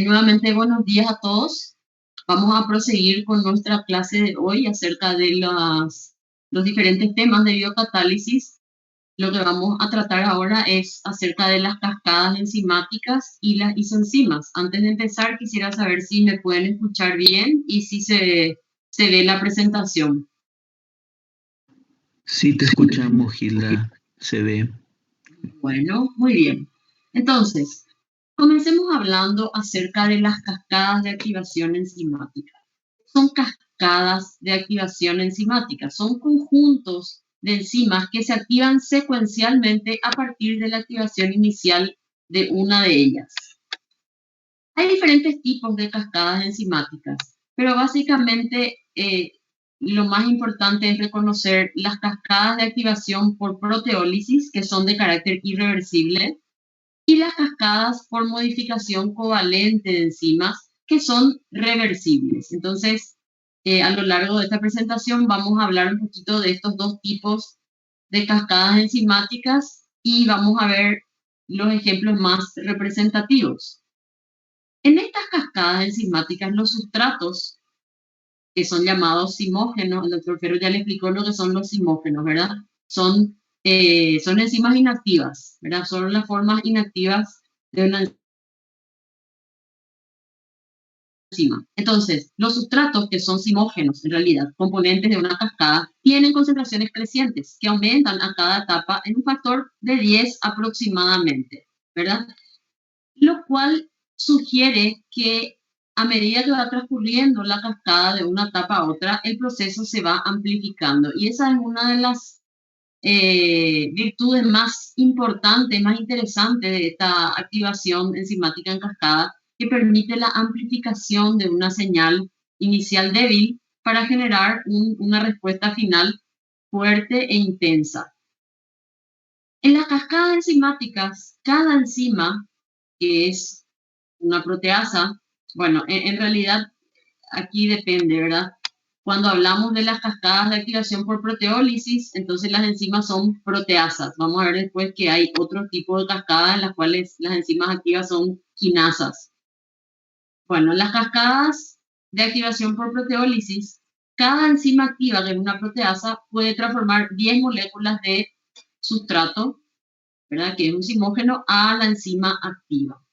Nuevamente, buenos días a todos. Vamos a proseguir con nuestra clase de hoy acerca de los diferentes temas de biocatálisis. Lo que vamos a tratar ahora es acerca de las cascadas enzimáticas y las isoenzimas. Antes de empezar, quisiera saber si me pueden escuchar bien y si se ve la presentación. Sí, te escuchamos, Gilda. Se ve. Bueno, muy bien. Entonces, comencemos hablando acerca de las cascadas de activación enzimática. Son cascadas de activación enzimática, son conjuntos de enzimas que se activan secuencialmente a partir de la activación inicial de una de ellas. Hay diferentes tipos de cascadas enzimáticas, pero básicamente lo más importante es reconocer las cascadas de activación por proteólisis, que son de carácter irreversible, y las cascadas por modificación covalente de enzimas, que son reversibles. Entonces, a lo largo de esta presentación vamos a hablar un poquito de estos dos tipos de cascadas enzimáticas y vamos a ver los ejemplos más representativos. En estas cascadas enzimáticas, los sustratos, que son llamados zimógenos, el doctor Ferro ya le explicó lo que son los zimógenos, ¿verdad? Son enzimas inactivas, ¿verdad? Son las formas inactivas de una enzima. Entonces, los sustratos, que son zimógenos, en realidad, componentes de una cascada, tienen concentraciones crecientes que aumentan a cada etapa en un factor de 10 aproximadamente, ¿verdad? Lo cual sugiere que a medida que va transcurriendo la cascada de una etapa a otra, el proceso se va amplificando. Y esa es una de las virtudes más importantes, más interesantes de esta activación enzimática en cascada, que permite la amplificación de una señal inicial débil para generar una respuesta final fuerte e intensa. En las cascadas enzimáticas, cada enzima, que es una proteasa, bueno, en realidad aquí depende, ¿verdad? Cuando hablamos de las cascadas de activación por proteólisis, entonces las enzimas son proteasas. Vamos a ver después que hay otro tipo de cascadas en las cuales las enzimas activas son quinasas. Bueno, las cascadas de activación por proteólisis, cada enzima activa de una proteasa puede transformar 10 moléculas de sustrato, ¿verdad? Que es un zimógeno, a la enzima activa.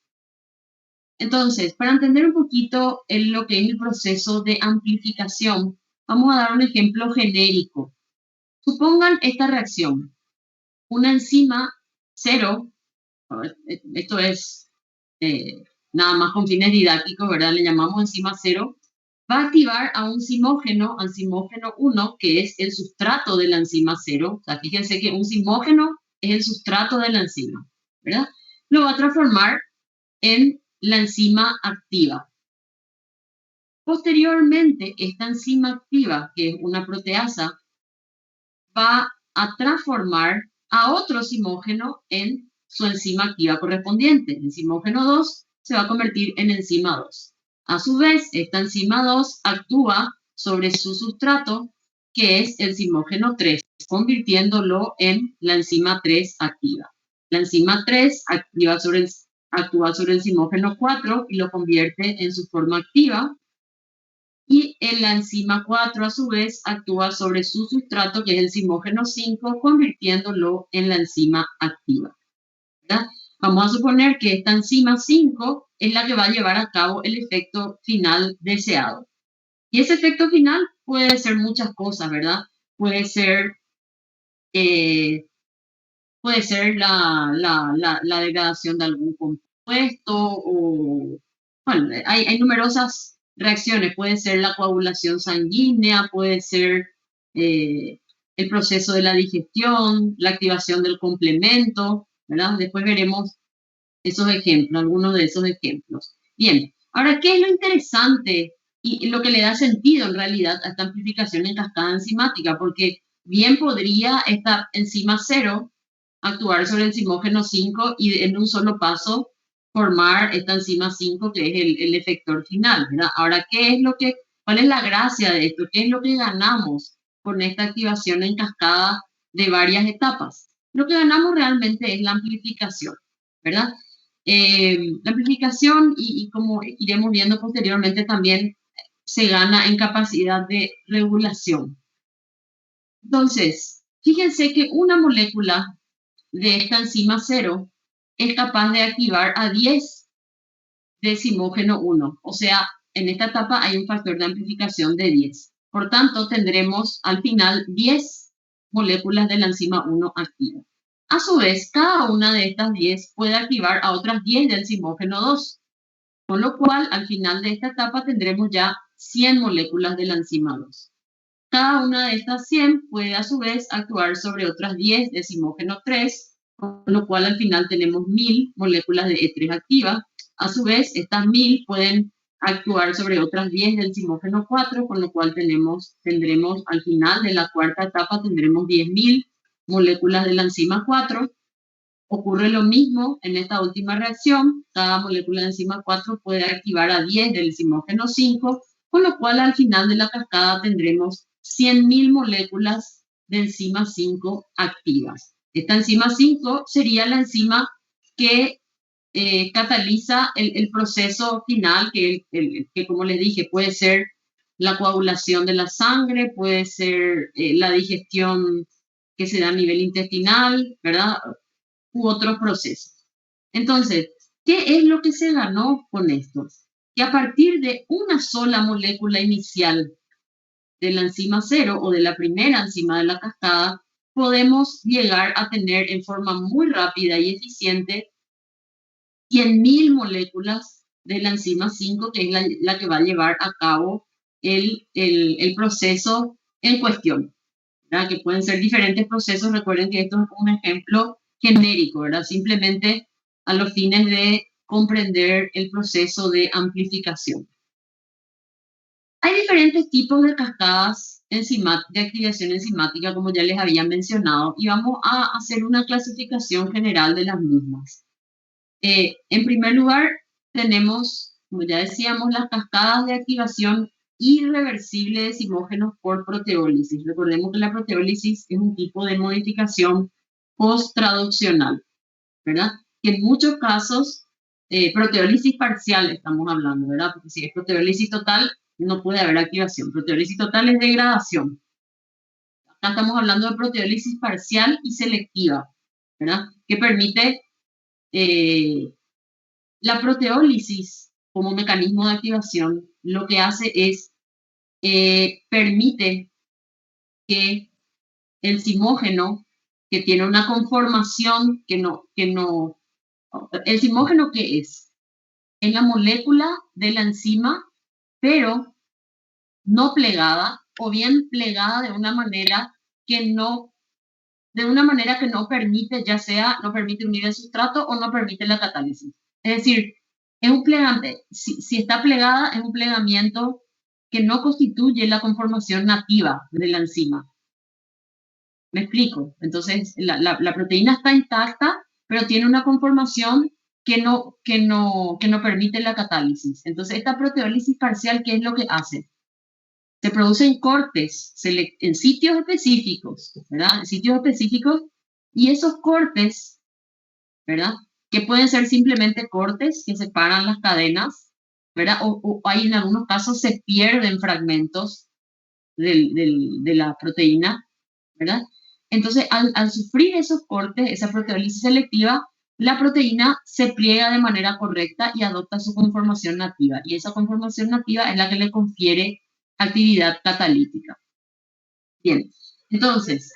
Entonces, para entender un poquito lo que es el proceso de amplificación, vamos a dar un ejemplo genérico. Supongan esta reacción. Una enzima 0, esto es nada más con fines didácticos, ¿verdad? Le llamamos enzima 0, va a activar a un zimógeno, al zimógeno 1, que es el sustrato de la enzima 0. O sea, fíjense que un zimógeno es el sustrato de la enzima, ¿verdad? Lo va a transformar en la enzima activa. Posteriormente, esta enzima activa, que es una proteasa, va a transformar a otro zimógeno en su enzima activa correspondiente. El zimógeno 2 se va a convertir en enzima 2. A su vez, esta enzima 2 actúa sobre su sustrato, que es el zimógeno 3, convirtiéndolo en la enzima 3 activa. La enzima 3 actúa sobre el zimógeno 4 y lo convierte en su forma activa. Y la enzima 4, a su vez, actúa sobre su sustrato, que es el zimógeno 5, convirtiéndolo en la enzima activa, ¿verdad? Vamos a suponer que esta enzima 5 es la que va a llevar a cabo el efecto final deseado. Y ese efecto final puede ser muchas cosas, ¿verdad? Puede ser la degradación de algún compuesto o, bueno, hay numerosas reacciones. Puede ser la coagulación sanguínea, puede ser el proceso de la digestión, la activación del complemento, ¿verdad? Después veremos esos ejemplos, algunos de esos ejemplos. Bien, ahora, ¿qué es lo interesante y lo que le da sentido en realidad a esta amplificación en cascada enzimática? Porque bien podría esta enzima 0 actuar sobre el zimógeno 5 y en un solo paso formar esta enzima 5, que es el efector final, ¿verdad? Ahora, ¿cuál es la gracia de esto? ¿Qué es lo que ganamos con esta activación en cascada de varias etapas? Lo que ganamos realmente es la amplificación, ¿verdad? La amplificación, y como iremos viendo posteriormente, también se gana en capacidad de regulación. Entonces, fíjense que una molécula de esta enzima 0 es capaz de activar a 10 decimógeno 1. O sea, en esta etapa hay un factor de amplificación de 10. Por tanto, tendremos al final 10 moléculas de la enzima 1 activas. A su vez, cada una de estas 10 puede activar a otras 10 del decimógeno 2. Con lo cual, al final de esta etapa tendremos ya 100 moléculas de la enzima 2. Cada una de estas 100 puede a su vez actuar sobre otras 10 decimógeno 3, con lo cual al final tenemos 1000 moléculas de E3 activas. A su vez, estas 1000 pueden actuar sobre otras 10 del decimógeno 4, con lo cual tendremos al final de la cuarta etapa tendremos 10.000 moléculas de la enzima 4. Ocurre lo mismo en esta última reacción. Cada molécula de enzima 4 puede activar a 10 del decimógeno 5, con lo cual al final de la cascada tendremos 100.000 moléculas de enzima 5 activas. Esta enzima 5 sería la enzima que cataliza el proceso final, que como les dije, puede ser la coagulación de la sangre, puede ser la digestión que se da a nivel intestinal, ¿verdad? U otros procesos. Entonces, ¿qué es lo que se ganó con esto? Que a partir de una sola molécula inicial de la enzima 0 o de la primera enzima de la cascada, podemos llegar a tener en forma muy rápida y eficiente 100.000 moléculas de la enzima 5, que es la que va a llevar a cabo el proceso en cuestión, ¿verdad? Que pueden ser diferentes procesos. Recuerden que esto es un ejemplo genérico, ¿verdad? Simplemente a los fines de comprender el proceso de amplificación. Hay diferentes tipos de cascadas de activación enzimática, como ya les había mencionado, y vamos a hacer una clasificación general de las mismas. En primer lugar, tenemos, como ya decíamos, las cascadas de activación irreversible de decimógenos por proteólisis. Recordemos que la proteólisis es un tipo de modificación post-traduccional, ¿verdad? Que en muchos casos, proteólisis parcial estamos hablando, ¿verdad? Porque si es proteólisis total, no puede haber activación. Proteólisis total es degradación. Acá estamos hablando de proteólisis parcial y selectiva, ¿verdad? Que permite la proteólisis como mecanismo de activación, lo que hace es permite que el zimógeno, que tiene una conformación ¿el zimógeno qué es? Es la molécula de la enzima, pero no plegada, o bien plegada de una manera que no permite, ya sea no permite unir el sustrato o no permite la catálisis. Es decir, es un plegante, si está plegada, es un plegamiento que no constituye la conformación nativa de la enzima. ¿Me explico? Entonces, la proteína está intacta, pero tiene una conformación que no permite la catálisis. Entonces, esta proteólisis parcial, ¿qué es lo que hace? Se producen cortes en sitios específicos, ¿verdad? En sitios específicos, y esos cortes, ¿verdad? Que pueden ser simplemente cortes que separan las cadenas, ¿verdad? O hay en algunos casos se pierden fragmentos de la proteína, ¿verdad? Entonces, al sufrir esos cortes, esa proteólisis selectiva, la proteína se pliega de manera correcta y adopta su conformación nativa. Y esa conformación nativa es la que le confiere actividad catalítica. Bien, entonces,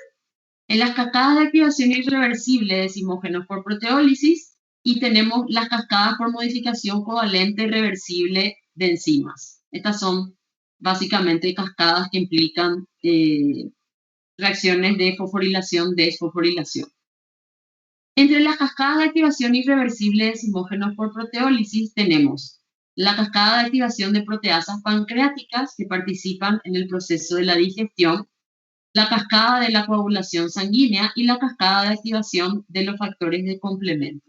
en las cascadas de activación irreversible de zimógenos por proteólisis, y tenemos las cascadas por modificación covalente reversible de enzimas. Estas son básicamente cascadas que implican reacciones de fosforilación, desfosforilación. Entre las cascadas de activación irreversible de zimógenos por proteólisis tenemos la cascada de activación de proteasas pancreáticas que participan en el proceso de la digestión, la cascada de la coagulación sanguínea y la cascada de activación de los factores de complemento.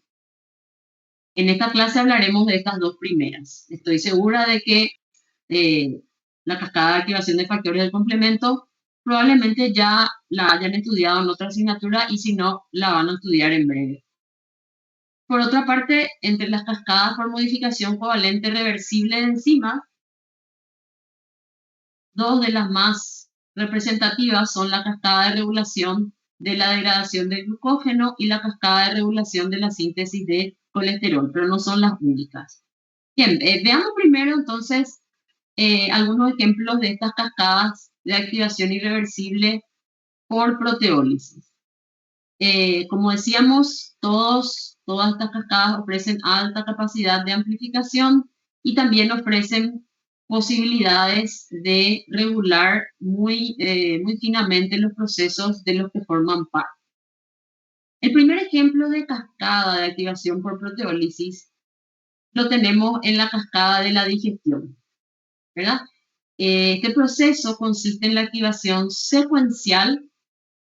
En esta clase hablaremos de estas dos primeras. Estoy segura de que la cascada de activación de factores de complemento probablemente ya la hayan estudiado en otra asignatura y si no, la van a estudiar en breve. Por otra parte, entre las cascadas por modificación covalente reversible de enzimas, dos de las más representativas son la cascada de regulación de la degradación del glucógeno y la cascada de regulación de la síntesis de colesterol, pero no son las únicas. Bien, veamos primero entonces algunos ejemplos de estas cascadas de activación irreversible por proteólisis. Como decíamos, todas estas cascadas ofrecen alta capacidad de amplificación y también ofrecen posibilidades de regular muy finamente los procesos de los que forman parte. El primer ejemplo de cascada de activación por proteólisis lo tenemos en la cascada de la digestión, ¿verdad? Este proceso consiste en la activación secuencial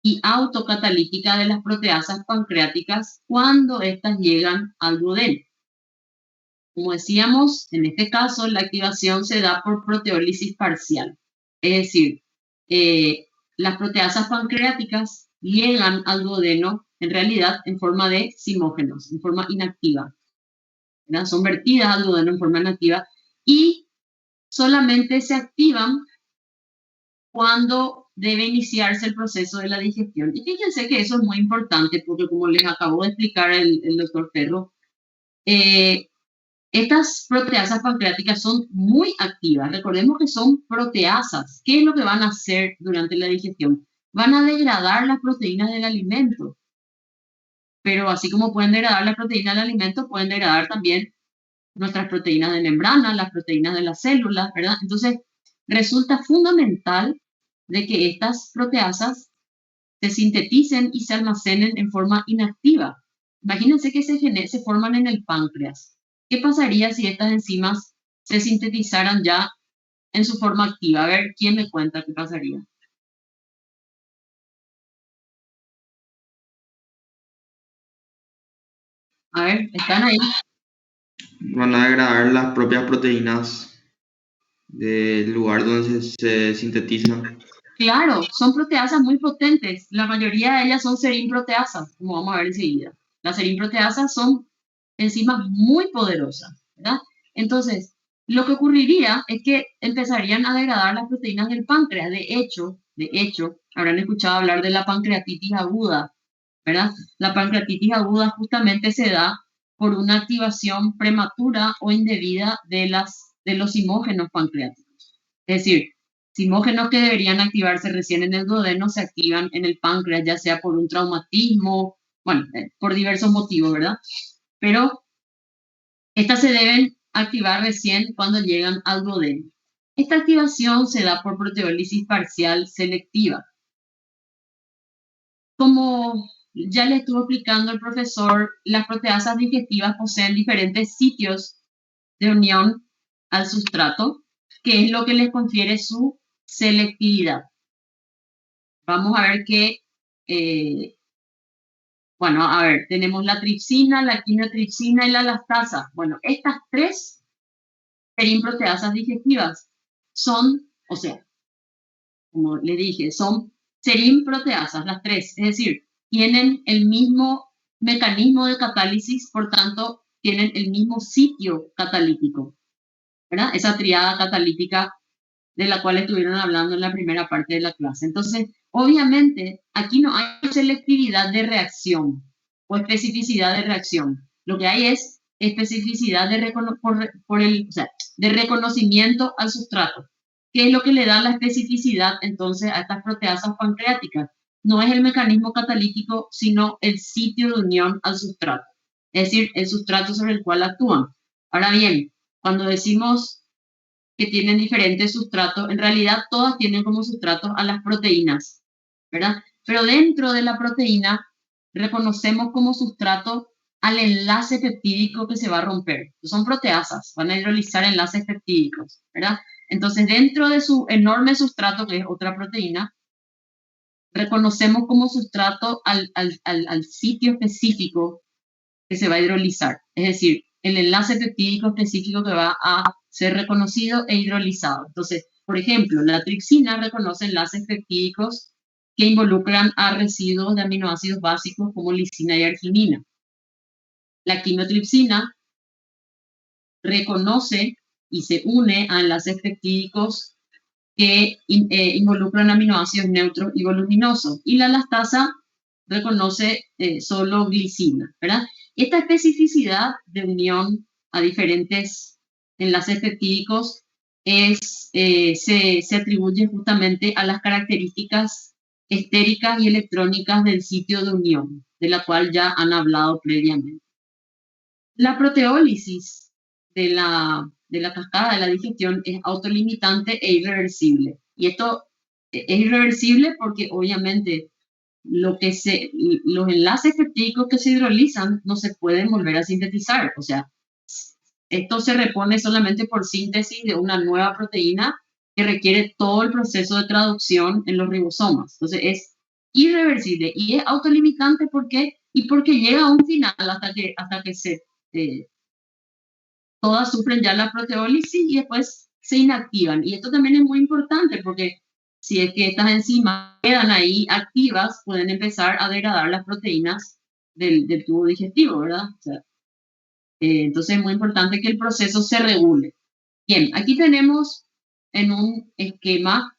y autocatalítica de las proteasas pancreáticas cuando éstas llegan al duodeno. Como decíamos, en este caso la activación se da por proteólisis parcial, es decir, las proteasas pancreáticas llegan al duodeno en realidad en forma de zimógenos, en forma inactiva, ¿verdad? Son vertidas al duodeno en forma inactiva y solamente se activan cuando debe iniciarse el proceso de la digestión. Y fíjense que eso es muy importante porque, como les acabó de explicar el doctor Ferro, estas proteasas pancreáticas son muy activas. Recordemos que son proteasas. ¿Qué es lo que van a hacer durante la digestión? Van a degradar las proteínas del alimento. Pero así como pueden degradar las proteínas del alimento, pueden degradar también nuestras proteínas de membrana, las proteínas de las células, ¿verdad? Entonces, resulta fundamental de que estas proteasas se sinteticen y se almacenen en forma inactiva. Imagínense que se forman en el páncreas. ¿Qué pasaría si estas enzimas se sintetizaran ya en su forma activa? A ver, ¿quién me cuenta qué pasaría? A ver, ¿están ahí? Van a degradar las propias proteínas del lugar donde se sintetizan. Claro, son proteasas muy potentes. La mayoría de ellas son serinproteasas, como vamos a ver enseguida. Las serinproteasas son enzimas muy poderosas, ¿verdad? Entonces, lo que ocurriría es que empezarían a degradar las proteínas del páncreas. De hecho, habrán escuchado hablar de la pancreatitis aguda, ¿verdad? La pancreatitis aguda justamente se da por una activación prematura o indebida de los zimógenos pancreáticos. Es decir, zimógenos que deberían activarse recién en el duodeno se activan en el páncreas, ya sea por un traumatismo, bueno, por diversos motivos, ¿verdad? Pero estas se deben activar recién cuando llegan al duodeno. Esta activación se da por proteólisis parcial selectiva. Como ya le estuvo explicando el profesor, las proteasas digestivas poseen diferentes sitios de unión al sustrato, que es lo que les confiere su selectividad. Vamos a ver que, bueno, a ver, tenemos la tripsina, la quinotripsina y la lactasa. Bueno, estas tres serinproteasas digestivas son, o sea, como le dije, son serinproteasas, las tres, es decir, tienen el mismo mecanismo de catálisis, por tanto, tienen el mismo sitio catalítico, ¿verdad? Esa triada catalítica de la cual estuvieron hablando en la primera parte de la clase. Entonces, obviamente, aquí no hay selectividad de reacción o especificidad de reacción. Lo que hay es especificidad de reconocimiento al sustrato. ¿Qué es lo que le da la especificidad entonces a estas proteasas pancreáticas? No es el mecanismo catalítico, sino el sitio de unión al sustrato, es decir, el sustrato sobre el cual actúan. Ahora bien, cuando decimos que tienen diferentes sustratos, en realidad todas tienen como sustrato a las proteínas, ¿verdad? Pero dentro de la proteína reconocemos como sustrato al enlace peptídico que se va a romper. Son proteasas, van a hidrolizar enlaces peptídicos, ¿verdad? Entonces, dentro de su enorme sustrato, que es otra proteína, reconocemos como sustrato al sitio específico que se va a hidrolizar. Es decir, el enlace peptídico específico que va a ser reconocido e hidrolizado. Entonces, por ejemplo, la tripsina reconoce enlaces peptídicos que involucran a residuos de aminoácidos básicos como lisina y arginina. La quimiotripsina reconoce y se une a enlaces peptídicos que involucran aminoácidos neutros y voluminosos. Y la lactasa reconoce solo glicina, ¿verdad? Esta especificidad de unión a diferentes enlaces peptídicos se atribuye justamente a las características estéricas y electrónicas del sitio de unión, de la cual ya han hablado previamente. La proteólisis de la cascada de la digestión es autolimitante e irreversible. Y esto es irreversible porque obviamente los enlaces peptídicos que se hidrolizan no se pueden volver a sintetizar. O sea, esto se repone solamente por síntesis de una nueva proteína que requiere todo el proceso de traducción en los ribosomas. Entonces es irreversible y es autolimitante porque llega a un final hasta que todas sufren ya la proteólisis y después se inactivan. Y esto también es muy importante porque si es que estas enzimas quedan ahí activas, pueden empezar a degradar las proteínas del tubo digestivo, ¿verdad? O sea, entonces es muy importante que el proceso se regule. Bien, aquí tenemos en un esquema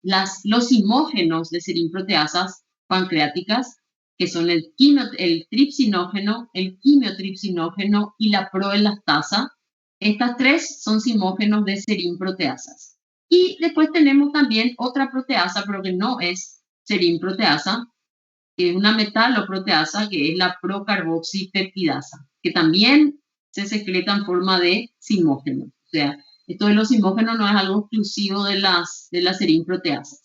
los simógenos de serinproteasas pancreáticas, que son el tripsinógeno, el quimiotripsinógeno y la proelastasa. Estas tres son simógenos de serinproteasas. Y después tenemos también otra proteasa, pero que no es serinproteasa, que es una metaloproteasa, que es la procarboxipeptidasa, que también se secreta en forma de simógeno. O sea, esto de los simógenos no es algo exclusivo de las serinproteasas.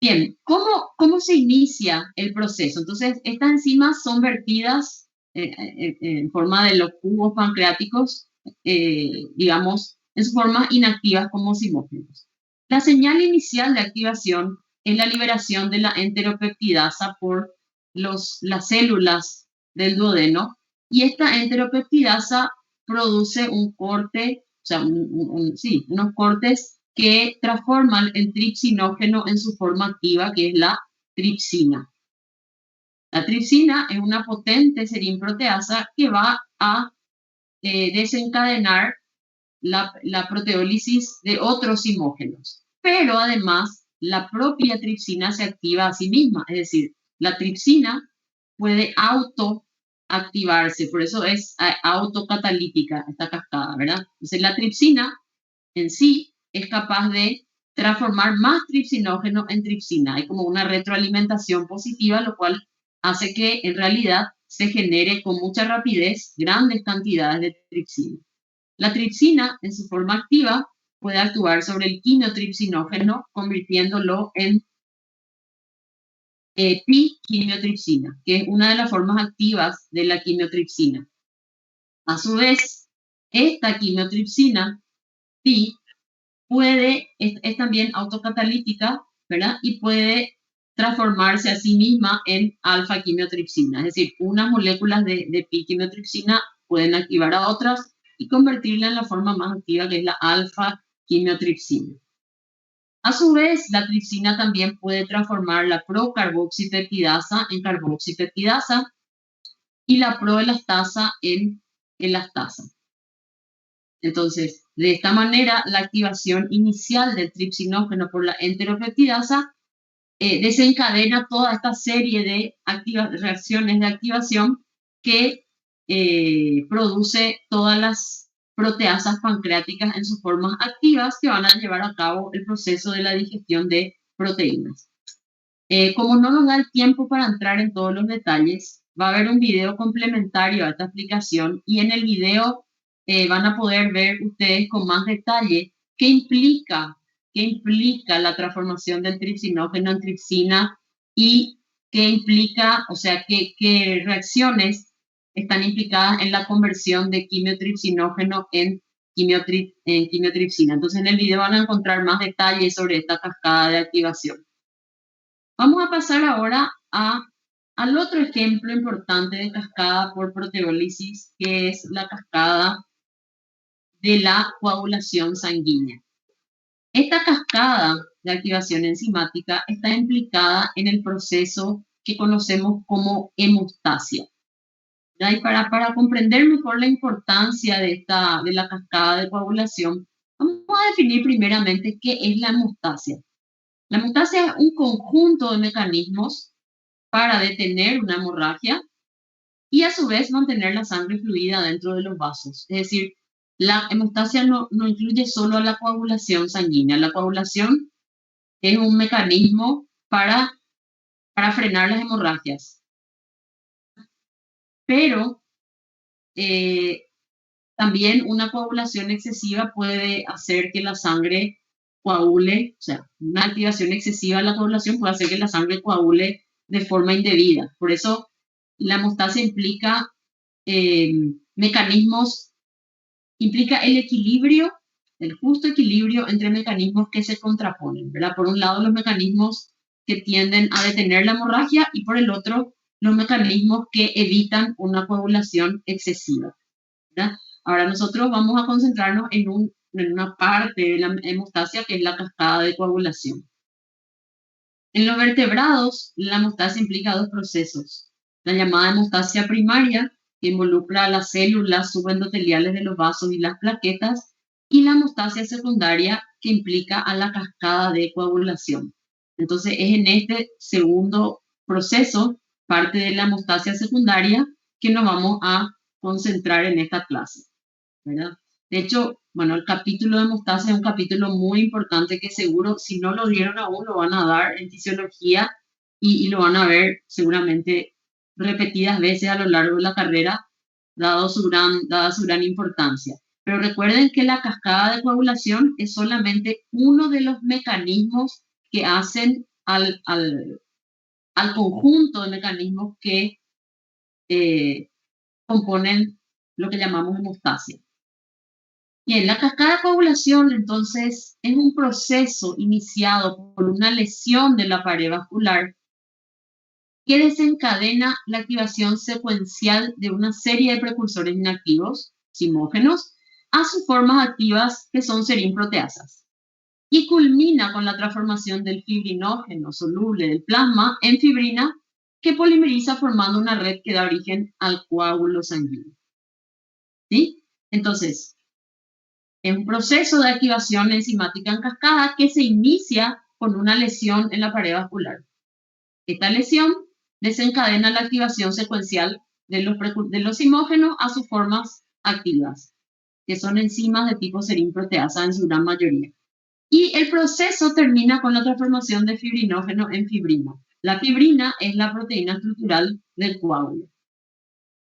Bien, ¿cómo se inicia el proceso? Entonces, estas enzimas son vertidas en forma de los cubos pancreáticos, digamos, en su forma inactivas como simógenos. La señal inicial de activación es la liberación de la enteropeptidasa por las células del duodeno, y esta enteropeptidasa produce un corte, o sea, unos cortes que transforman el tripsinógeno en su forma activa, que es la tripsina. La tripsina es una potente serinproteasa que va a desencadenar la proteólisis de otros simógenos. Pero además, la propia tripsina se activa a sí misma, es decir, la tripsina puede autoactivarse, por eso es autocatalítica esta cascada, ¿verdad? Entonces, la tripsina en sí es capaz de transformar más tripsinógeno en tripsina. Hay como una retroalimentación positiva, lo cual hace que en realidad se genere con mucha rapidez grandes cantidades de tripsina. La tripsina, en su forma activa, puede actuar sobre el quimiotripsinógeno, convirtiéndolo en pi-quimiotripsina, que es una de las formas activas de la quimiotripsina. A su vez, esta quimiotripsina, pi, es también autocatalítica, ¿verdad? Y puede transformarse a sí misma en alfa-quimiotripsina. Es decir, unas moléculas de pi-quimiotripsina pueden activar a otras y convertirla en la forma más activa, que es la alfa-quimiotripsina. A su vez, la tripsina también puede transformar la procarboxipeptidasa en carboxipeptidasa y la proelastasa en elastasa. Entonces, de esta manera, la activación inicial del tripsinógeno por la enteropeptidasa desencadena toda esta serie de reacciones de activación que produce todas las proteasas pancreáticas en sus formas activas que van a llevar a cabo el proceso de la digestión de proteínas. Como no nos da el tiempo para entrar en todos los detalles, va a haber un video complementario a esta explicación, y en el video van a poder ver ustedes con más detalle qué implica la transformación del tripsinógeno en tripsina y qué implica, o sea, qué reacciones están implicadas en la conversión de quimiotripsinógeno en quimiotripsina. Entonces, en el video van a encontrar más detalles sobre esta cascada de activación. Vamos a pasar ahora al otro ejemplo importante de cascada por proteólisis, que es la cascada de la coagulación sanguínea. Esta cascada de activación enzimática está implicada en el proceso que conocemos como hemostasia. ¿Ya? Y para comprender mejor la importancia de la cascada de coagulación, vamos a definir primeramente qué es la hemostasia. La hemostasia es un conjunto de mecanismos para detener una hemorragia y a su vez mantener la sangre fluida dentro de los vasos. Es decir, la hemostasia no incluye solo la coagulación sanguínea. La coagulación es un mecanismo para frenar las hemorragias. Pero eh, también una coagulación excesiva puede hacer que la sangre coagule, o sea, una activación excesiva de la coagulación puede hacer que la sangre coagule de forma indebida. Por eso la hemostasia implica eh, mecanismos, implica el equilibrio, el justo equilibrio entre mecanismos que se contraponen, ¿verdad? Por un lado, los mecanismos que tienden a detener la hemorragia y por el otro, los mecanismos que evitan una coagulación excesiva, ¿verdad? Ahora nosotros vamos a concentrarnos en una parte de la hemostasia que es la cascada de coagulación. En los vertebrados, la hemostasia implica dos procesos. La llamada hemostasia primaria, que involucra a las células subendoteliales de los vasos y las plaquetas, y la hemostasia secundaria, que implica a la cascada de coagulación. Entonces, es en este segundo proceso, parte de la hemostasia secundaria, que nos vamos a concentrar en esta clase, ¿verdad? De hecho, bueno, el capítulo de hemostasia es un capítulo muy importante que seguro, si no lo dieron aún, lo van a dar en fisiología y lo van a ver seguramente repetidas veces a lo largo de la carrera, dada su gran importancia. Pero recuerden que la cascada de coagulación es solamente uno de los mecanismos que hacen al conjunto de mecanismos que componen lo que llamamos hemostasia. Bien, la cascada de coagulación entonces es un proceso iniciado por una lesión de la pared vascular que desencadena la activación secuencial de una serie de precursores inactivos, simógenos, a sus formas activas que son serinproteasas y culmina con la transformación del fibrinógeno soluble del plasma en fibrina que polimeriza formando una red que da origen al coágulo sanguíneo. ¿Sí? Entonces, es un proceso de activación enzimática en cascada que se inicia con una lesión en la pared vascular. Esta lesión desencadena la activación secuencial de los simógenos a sus formas activas, que son enzimas de tipo serinproteasa en su gran mayoría. Y el proceso termina con la transformación de fibrinógeno en fibrina. La fibrina es la proteína estructural del coágulo.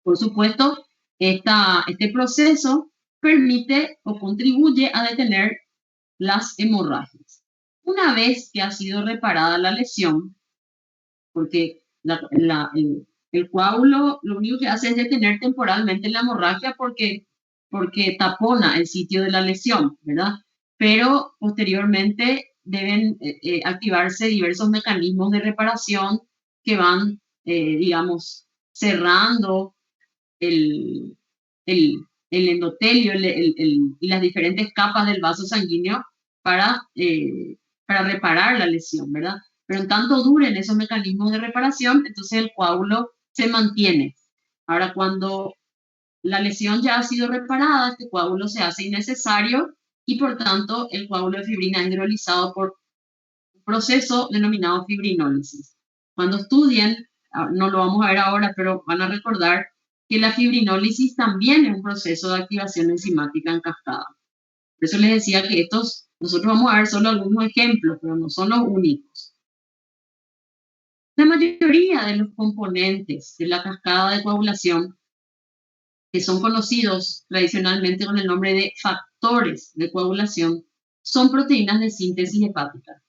Por supuesto, este proceso permite o contribuye a detener las hemorragias. Una vez que ha sido reparada la lesión, porque el coágulo lo único que hace es detener temporalmente la hemorragia porque tapona el sitio de la lesión, ¿verdad? Pero posteriormente deben activarse diversos mecanismos de reparación que van, digamos, cerrando el, el, el endotelio y las diferentes capas del vaso sanguíneo para reparar la lesión, ¿verdad? Pero en tanto duren esos mecanismos de reparación, entonces el coágulo se mantiene. Ahora, cuando la lesión ya ha sido reparada, este coágulo se hace innecesario y por tanto el coágulo de fibrina es hidrolizado por un proceso denominado fibrinólisis. Cuando estudien, no lo vamos a ver ahora, pero van a recordar que la fibrinólisis también es un proceso de activación enzimática en cascada. Por eso les decía que nosotros vamos a ver solo algunos ejemplos, pero no son los únicos. La mayoría de los componentes de la cascada de coagulación, que son conocidos tradicionalmente con el nombre de factores de coagulación, son proteínas de síntesis hepática,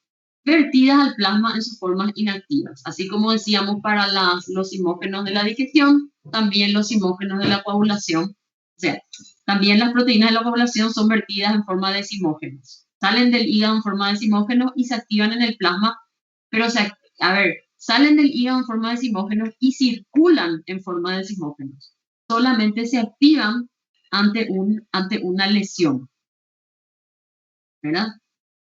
vertidas al plasma en sus formas inactivas. Así como decíamos para los simógenos de la digestión, también los simógenos de la coagulación, o sea, también las proteínas de la coagulación son vertidas en forma de simógenos. Salen del hígado en forma de simógenos y se activan en el plasma, pero salen del hígado en forma de simógenos y circulan en forma de simógenos. Solamente se activan ante una lesión, ¿verdad?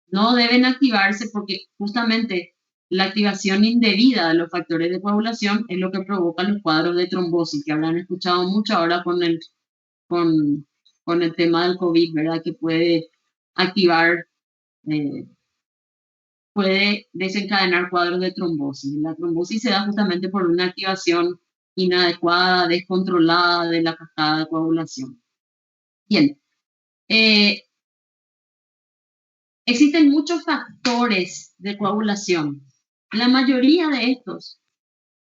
No deben activarse porque justamente La activación indebida de los factores de coagulación es lo que provoca los cuadros de trombosis, que habrán escuchado mucho ahora con, con el tema del COVID, ¿verdad? Que puede activar, eh, puede desencadenar cuadros de trombosis. La trombosis se da justamente por una activación inadecuada, descontrolada de la cascada de coagulación. Bien, existen muchos factores de coagulación. La mayoría de estos,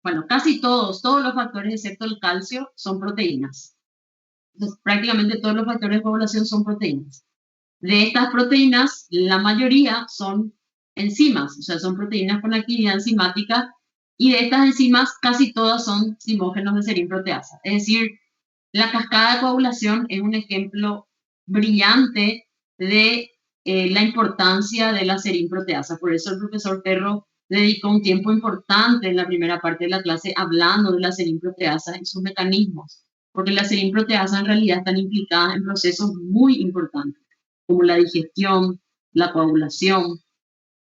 bueno, casi todos los factores excepto el calcio son proteínas. Entonces, prácticamente todos los factores de coagulación son proteínas. De estas proteínas, la mayoría son enzimas, o sea, son proteínas con actividad enzimática, y de estas enzimas casi todas son zimógenos de serin-proteasa. Es decir, la cascada de coagulación es un ejemplo brillante de la importancia de la serin-proteasa. Por eso el profesor Perro dedicó un tiempo importante en la primera parte de la clase hablando de la serin-proteasa y sus mecanismos, porque las serin-proteasas en realidad están implicadas en procesos muy importantes, como la digestión, la coagulación,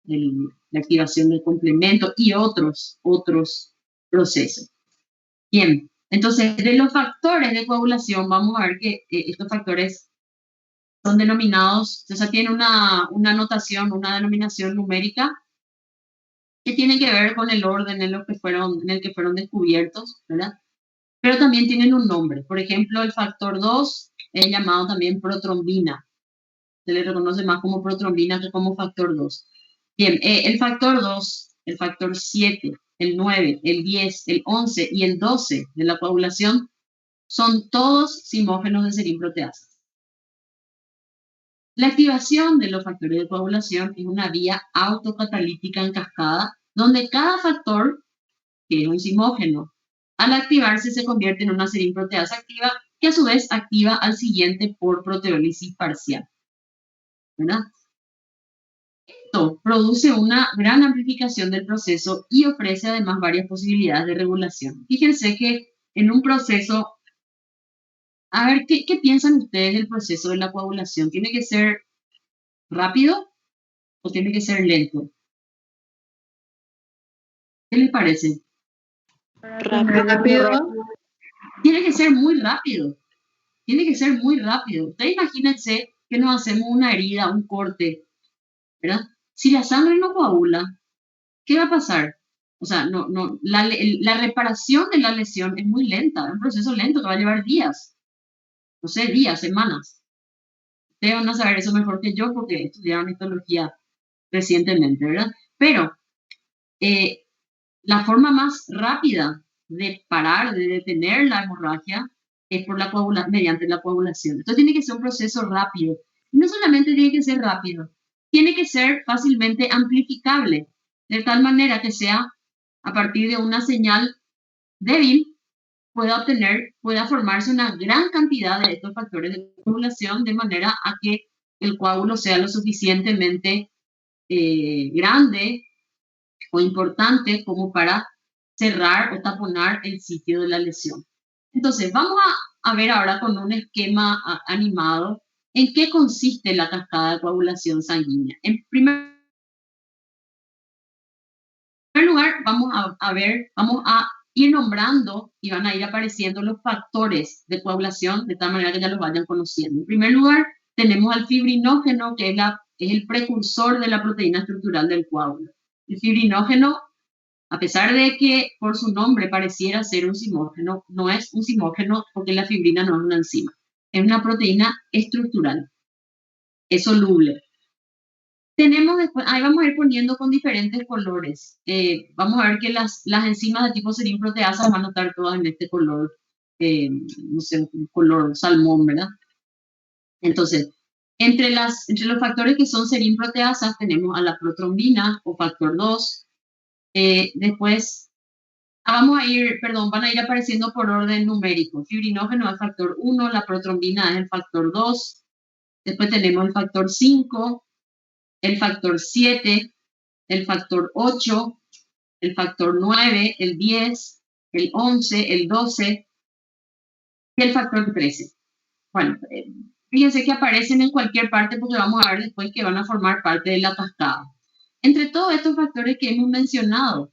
la activación del complemento y otros procesos. Bien, entonces de los factores de coagulación vamos a ver que estos factores son denominados, o sea, tienen una notación, una denominación numérica que tiene que ver con el orden en el que fueron descubiertos, ¿verdad? Pero también tienen un nombre. Por ejemplo, el factor 2 es llamado también protrombina. Se le reconoce más como protrombina que como factor 2. Bien, el factor 2, el factor 7, el 9, el 10, el 11 y el 12 de la coagulación son todos zimógenos de serin-proteasa. La activación de los factores de coagulación es una vía autocatalítica en cascada, donde cada factor, que es un zimógeno, al activarse se convierte en una serin-proteasa activa, que a su vez activa al siguiente por proteólisis parcial, ¿verdad? Esto produce una gran amplificación del proceso y ofrece además varias posibilidades de regulación. Fíjense que en un proceso, a ver, ¿qué piensan ustedes del proceso de la coagulación? ¿Tiene que ser rápido o tiene que ser lento? ¿Qué les parece? Rápido. Tiene que ser muy rápido. Tiene que ser muy rápido. Ustedes imagínense que nos hacemos una herida, un corte, ¿verdad? Si la sangre no coagula, ¿qué va a pasar? O sea, la reparación de la lesión es muy lenta, es un proceso lento que va a llevar días, no sé, días, semanas. Ustedes van a saber eso mejor que yo porque estudiaron histología recientemente, ¿verdad? Pero la forma más rápida de parar, de detener la hemorragia, es mediante la coagulación. Entonces tiene que ser un proceso rápido. Y no solamente tiene que ser rápido, tiene que ser fácilmente amplificable, de tal manera que sea a partir de una señal débil, pueda formarse una gran cantidad de estos factores de coagulación de manera a que el coágulo sea lo suficientemente grande o importante como para cerrar o taponar el sitio de la lesión. Entonces, vamos a ver ahora con un esquema animado en qué consiste la cascada de coagulación sanguínea. En primer lugar, vamos a ir nombrando y van a ir apareciendo los factores de coagulación de tal manera que ya los vayan conociendo. En primer lugar, tenemos al fibrinógeno, que es el precursor de la proteína estructural del coágulo. El fibrinógeno, a pesar de que por su nombre pareciera ser un zimógeno, no es un zimógeno porque la fibrina no es una enzima. Es una proteína estructural, es soluble. Tenemos después, ahí vamos a ir poniendo con diferentes colores. Vamos a ver que las enzimas de tipo serin-proteasa van a estar todas en este color, no sé, un color salmón, ¿verdad? Entonces, entre los factores que son serin-proteasas tenemos a la protrombina o factor 2. Después van a ir apareciendo por orden numérico. Fibrinógeno es el factor 1, la protrombina es el factor 2. Después tenemos el factor 5, el factor 7, el factor 8, el factor 9, el 10, el 11, el 12 y el factor 13. Bueno, fíjense que aparecen en cualquier parte porque vamos a ver después que van a formar parte de la cascada. Entre todos estos factores que hemos mencionado,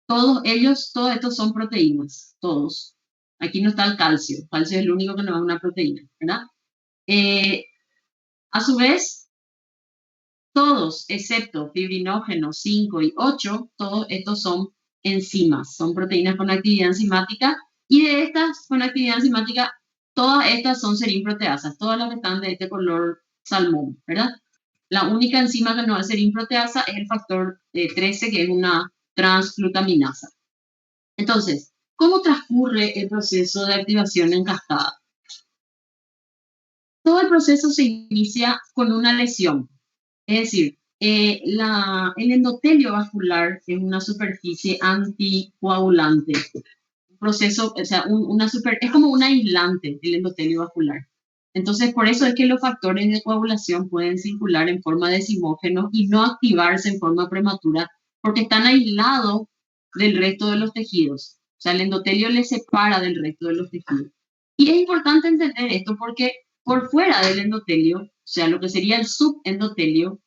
todos estos son proteínas, todos. Aquí no está el calcio es el único que no es una proteína, ¿verdad? A su vez, todos, excepto fibrinógeno 5 y 8, todos estos son enzimas, son proteínas con actividad enzimática, y de estas con actividad enzimática, todas estas son serinproteasas, todas las que están de este color salmón, ¿verdad? La única enzima que no es serinproteasa es el factor 13, que es una transglutaminasa. Entonces, ¿cómo transcurre el proceso de activación en cascada? Todo el proceso se inicia con una lesión. Es decir, el endotelio vascular es una superficie anticoagulante. Un proceso, o sea, es como un aislante el endotelio vascular. Entonces, por eso es que los factores de coagulación pueden circular en forma de decimógeno y no activarse en forma prematura, porque están aislados del resto de los tejidos. O sea, el endotelio le separa del resto de los tejidos. Y es importante entender esto porque por fuera del endotelio, o sea, lo que sería el subendotelio,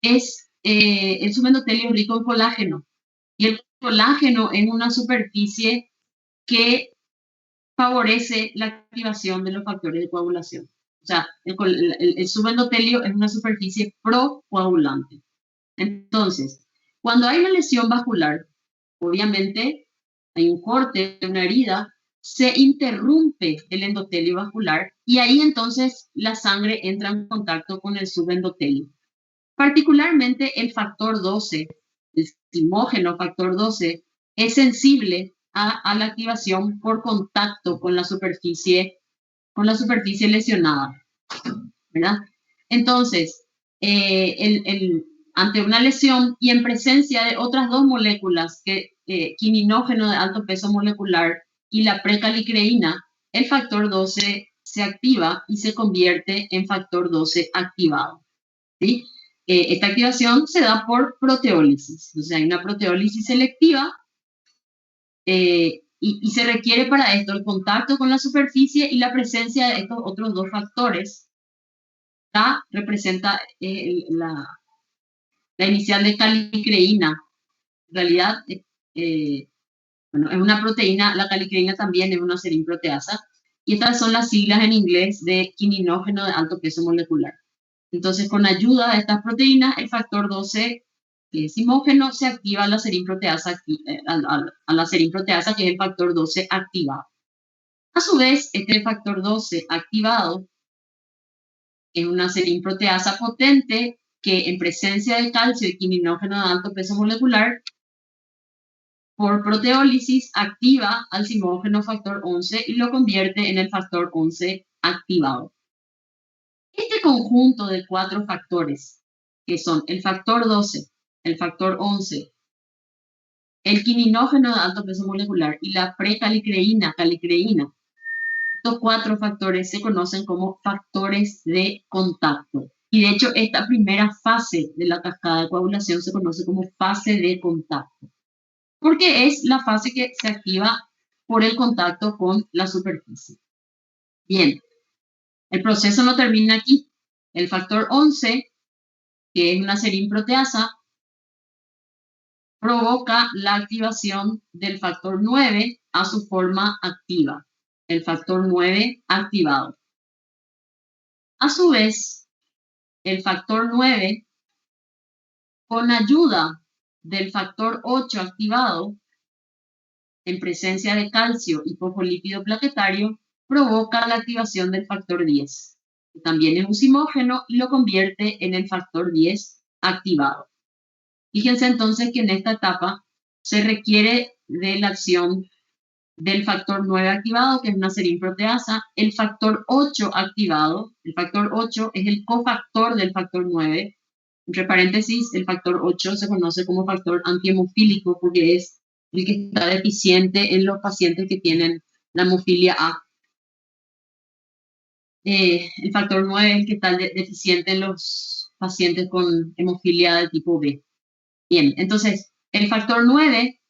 es el subendotelio rico en colágeno. Y el colágeno es una superficie que favorece la activación de los factores de coagulación. O sea, el subendotelio es una superficie procoagulante. Entonces, cuando hay una lesión vascular, obviamente hay un corte, una herida, se interrumpe el endotelio vascular y ahí entonces la sangre entra en contacto con el subendotelio. Particularmente el factor 12, el zimógeno factor 12, es sensible a la activación por contacto con la superficie lesionada, ¿verdad? Entonces, ante una lesión y en presencia de otras dos moléculas, quininógeno de alto peso molecular y la precalicreína, el factor 12 se activa y se convierte en factor 12 activado, ¿sí? Esta activación se da por proteólisis. O sea, hay una proteólisis selectiva y se requiere para esto el contacto con la superficie y la presencia de estos otros dos factores. Acá representa la inicial de calicreína. En realidad, bueno, es una proteína, la calicreína también es una serinproteasa. Y estas son las siglas en inglés de quininógeno de alto peso molecular. Entonces, con ayuda de estas proteínas, el factor 12 zimógeno se activa a la serinproteasa, a la serinproteasa, que es el factor 12 activado. A su vez, este factor 12 activado es una serinproteasa potente que en presencia de calcio y quininógeno de alto peso molecular, por proteólisis activa al zimógeno factor 11 y lo convierte en el factor 11 activado. Este conjunto de 4 factores, que son el factor 12, el factor 11, el quininógeno de alto peso molecular y la precalicreína, calicreína, estos 4 factores se conocen como factores de contacto. Y de hecho, esta primera fase de la cascada de coagulación se conoce como fase de contacto, porque es la fase que se activa por el contacto con la superficie. Bien, el proceso no termina aquí. El factor 11, que es una serinproteasa, provoca la activación del factor 9 a su forma activa, el factor 9 activado. A su vez, el factor 9, con ayuda del factor 8 activado, en presencia de calcio y fosfolípido plaquetario, provoca la activación del factor 10, que también es un zimógeno y lo convierte en el factor 10 activado. Fíjense entonces que en esta etapa se requiere de la acción del factor 9 activado, que es una serinproteasa, el factor 8 activado. El factor 8 es el cofactor del factor 9. Entre paréntesis, el factor 8 se conoce como factor antihemofílico porque es el que está deficiente en los pacientes que tienen la hemofilia A. El factor 9 es el que está deficiente en los pacientes con hemofilia de tipo B. Bien, entonces, el factor 9,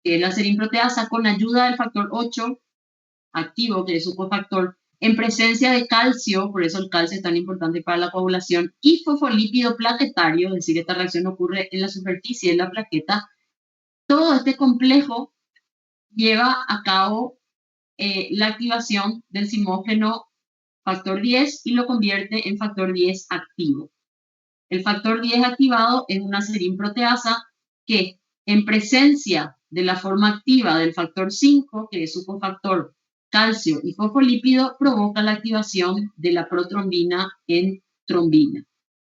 que es la serinproteasa, con ayuda del factor 8 activo, que es su cofactor, En presencia de calcio, por eso el calcio es tan importante para la coagulación, y fosfolípido plaquetario, es decir, esta reacción ocurre en la superficie de la plaqueta, todo este complejo lleva a cabo la activación del simógeno factor 10 y lo convierte en factor 10 activo. El factor 10 activado es una serinproteasa que en presencia de la forma activa del factor 5, que es su cofactor calcio y fosfolípido, provoca la activación de la protrombina en trombina.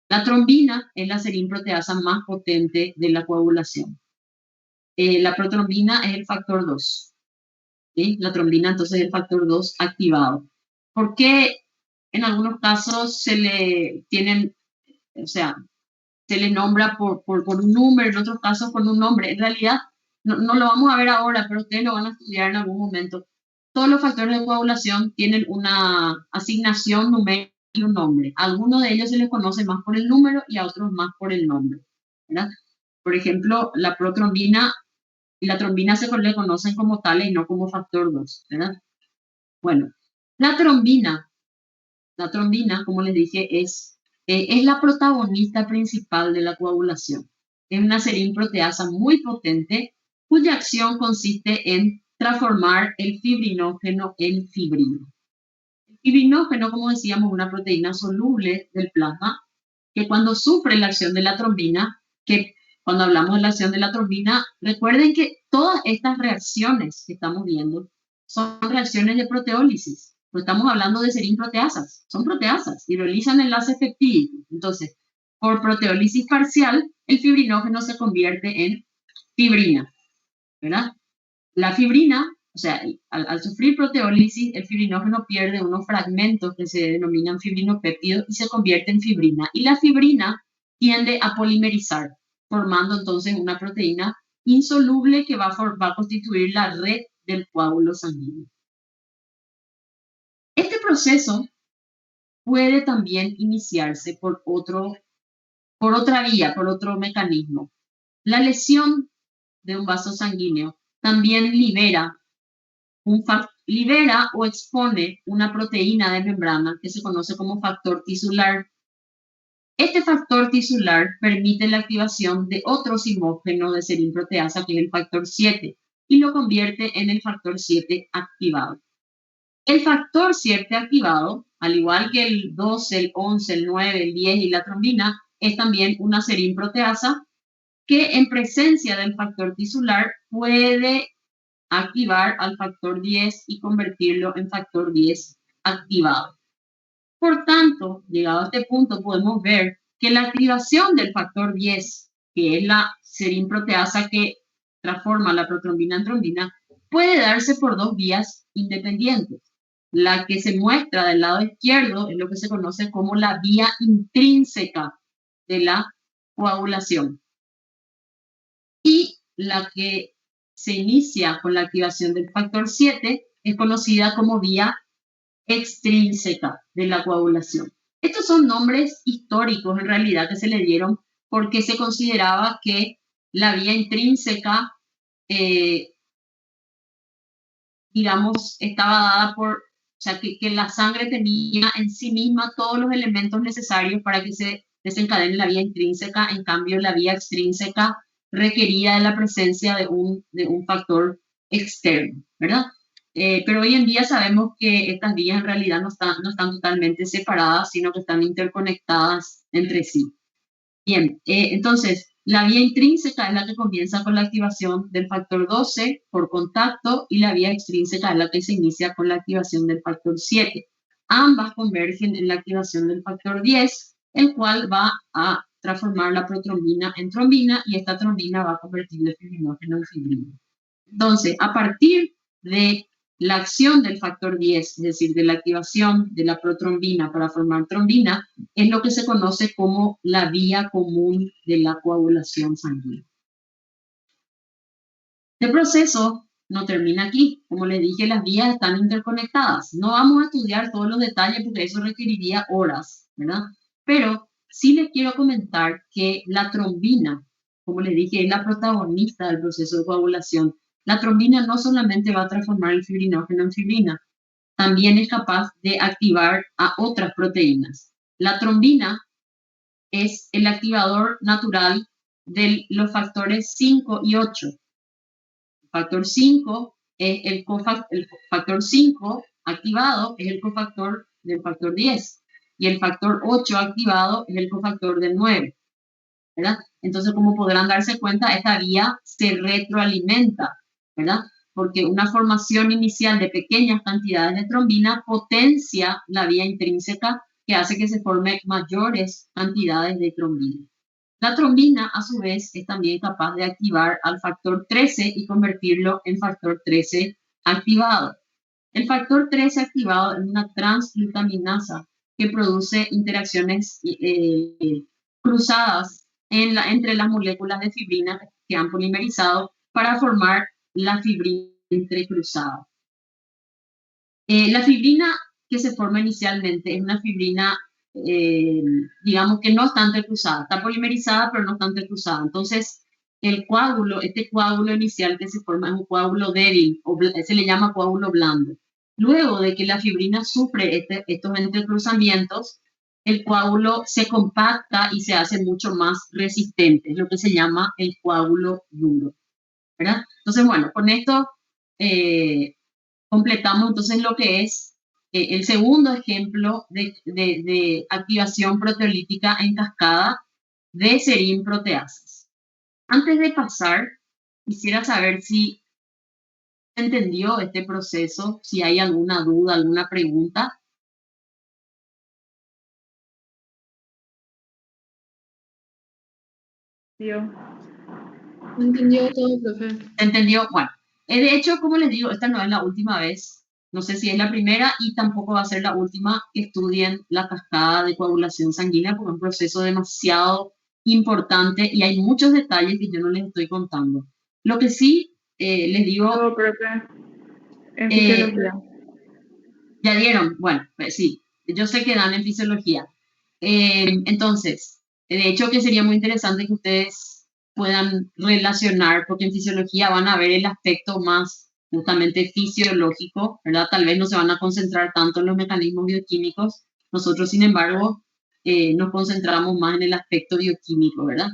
La trombina es la serinproteasa más potente de la coagulación. La protrombina es el factor 2. ¿Sí? La trombina entonces es el factor 2 activado. ¿Por qué en algunos casos se le nombra por un número, en otros casos por un nombre? En realidad, no lo vamos a ver ahora, pero ustedes lo van a estudiar en algún momento. Todos los factores de coagulación tienen una asignación numérica y un nombre. A algunos de ellos se les conoce más por el número y a otros más por el nombre, ¿verdad? Por ejemplo, la protrombina y la trombina se le conocen como tales y no como factor 2, ¿verdad? Bueno, la trombina, como les dije, es la protagonista principal de la coagulación. Es una serinproteasa muy potente cuya acción consiste en transformar el fibrinógeno en fibrina. El fibrinógeno, como decíamos, es una proteína soluble del plasma que cuando sufre la acción de la trombina, que cuando hablamos de la acción de la trombina, recuerden que todas estas reacciones que estamos viendo son reacciones de proteólisis. No estamos hablando de serinproteasas, son proteasas y realizan enlaces peptídicos. Entonces, por proteólisis parcial, el fibrinógeno se convierte en fibrina, ¿verdad? La fibrina, o sea, al sufrir proteólisis, el fibrinógeno pierde unos fragmentos que se denominan fibrinopéptidos y se convierte en fibrina. Y la fibrina tiende a polimerizar, formando entonces una proteína insoluble que va a constituir la red del coágulo sanguíneo. Este proceso puede también iniciarse por otra vía, por otro mecanismo. La lesión de un vaso sanguíneo también libera o expone una proteína de membrana que se conoce como factor tisular. Este factor tisular permite la activación de otro simógeno de serinproteasa, que es el factor 7, y lo convierte en el factor 7 activado. El factor 7 activado, al igual que el 12, el 11, el 9, el 10 y la trombina, es también una serinproteasa que en presencia del factor tisular puede activar al factor 10 y convertirlo en factor 10 activado. Por tanto, llegado a este punto, podemos ver que la activación del factor 10, que es la serinproteasa que transforma la protrombina en trombina, puede darse por dos vías independientes. La que se muestra del lado izquierdo es lo que se conoce como la vía intrínseca de la coagulación. Y la que se inicia con la activación del factor 7 es conocida como vía extrínseca de la coagulación. Estos son nombres históricos en realidad que se le dieron porque se consideraba que la vía intrínseca, estaba dada por, que la sangre tenía en sí misma todos los elementos necesarios para que se desencadene la vía intrínseca. En cambio, la vía extrínseca requería de la presencia de un factor externo, ¿verdad? Pero hoy en día sabemos que estas vías en realidad no están totalmente separadas, sino que están interconectadas entre sí. Bien, entonces, la vía intrínseca es la que comienza con la activación del factor 12 por contacto y la vía extrínseca es la que se inicia con la activación del factor 7. Ambas convergen en la activación del factor 10, el cual va a transformar la protrombina en trombina y esta trombina va a convertir el fibrinógeno en fibrina. Entonces, a partir de la acción del factor 10, es decir, de la activación de la protrombina para formar trombina, es lo que se conoce como la vía común de la coagulación sanguínea. Este proceso no termina aquí. Como les dije, las vías están interconectadas. No vamos a estudiar todos los detalles porque eso requeriría horas, ¿verdad? Pero sí les quiero comentar que la trombina, como les dije, es la protagonista del proceso de coagulación. La trombina no solamente va a transformar el fibrinógeno en fibrina, también es capaz de activar a otras proteínas. La trombina es el activador natural de los factores 5 y 8. El factor 5 es el factor 5 activado es el cofactor del factor 10 y el factor 8 activado es el cofactor del 9, ¿verdad? Entonces, como podrán darse cuenta, esta vía se retroalimenta, ¿verdad? Porque una formación inicial de pequeñas cantidades de trombina potencia la vía intrínseca que hace que se formen mayores cantidades de trombina. La trombina, a su vez, es también capaz de activar al factor 13 y convertirlo en factor 13 activado. El factor 13 activado es una transglutaminasa que produce interacciones cruzadas entre las moléculas de fibrina que han polimerizado para formar la fibrina entrecruzada. La fibrina que se forma inicialmente es una fibrina, digamos que no está entrecruzada, está polimerizada pero no está entrecruzada. Entonces, este coágulo inicial que se forma es un coágulo débil, se le llama coágulo blando. Luego de que la fibrina sufre estos entrecruzamientos, el coágulo se compacta y se hace mucho más resistente, es lo que se llama el coágulo duro, ¿verdad? Entonces, bueno, con esto completamos entonces lo que es el segundo ejemplo de activación proteolítica en cascada de serin proteasas. Antes de pasar, quisiera saber si entendió este proceso, si hay alguna duda, alguna pregunta. Entendió todo, profe. ¿Entendió? Bueno, de hecho, como les digo, esta no es la última vez, no sé si es la primera y tampoco va a ser la última que estudien la cascada de coagulación sanguínea, porque es un proceso demasiado importante y hay muchos detalles que yo no les estoy contando. Lo que sí les digo... No, profe. En fisiología. ¿Ya dieron? Bueno, pues sí, yo sé que dan en fisiología. Entonces, de hecho que sería muy interesante que ustedes puedan relacionar, porque en fisiología van a ver el aspecto más justamente fisiológico, ¿verdad? Tal vez no se van a concentrar tanto en los mecanismos bioquímicos. Nosotros, sin embargo, nos concentramos más en el aspecto bioquímico, ¿verdad?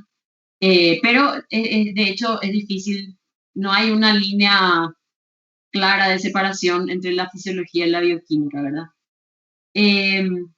Pero, de hecho, es difícil, no hay una línea clara de separación entre la fisiología y la bioquímica, ¿verdad? En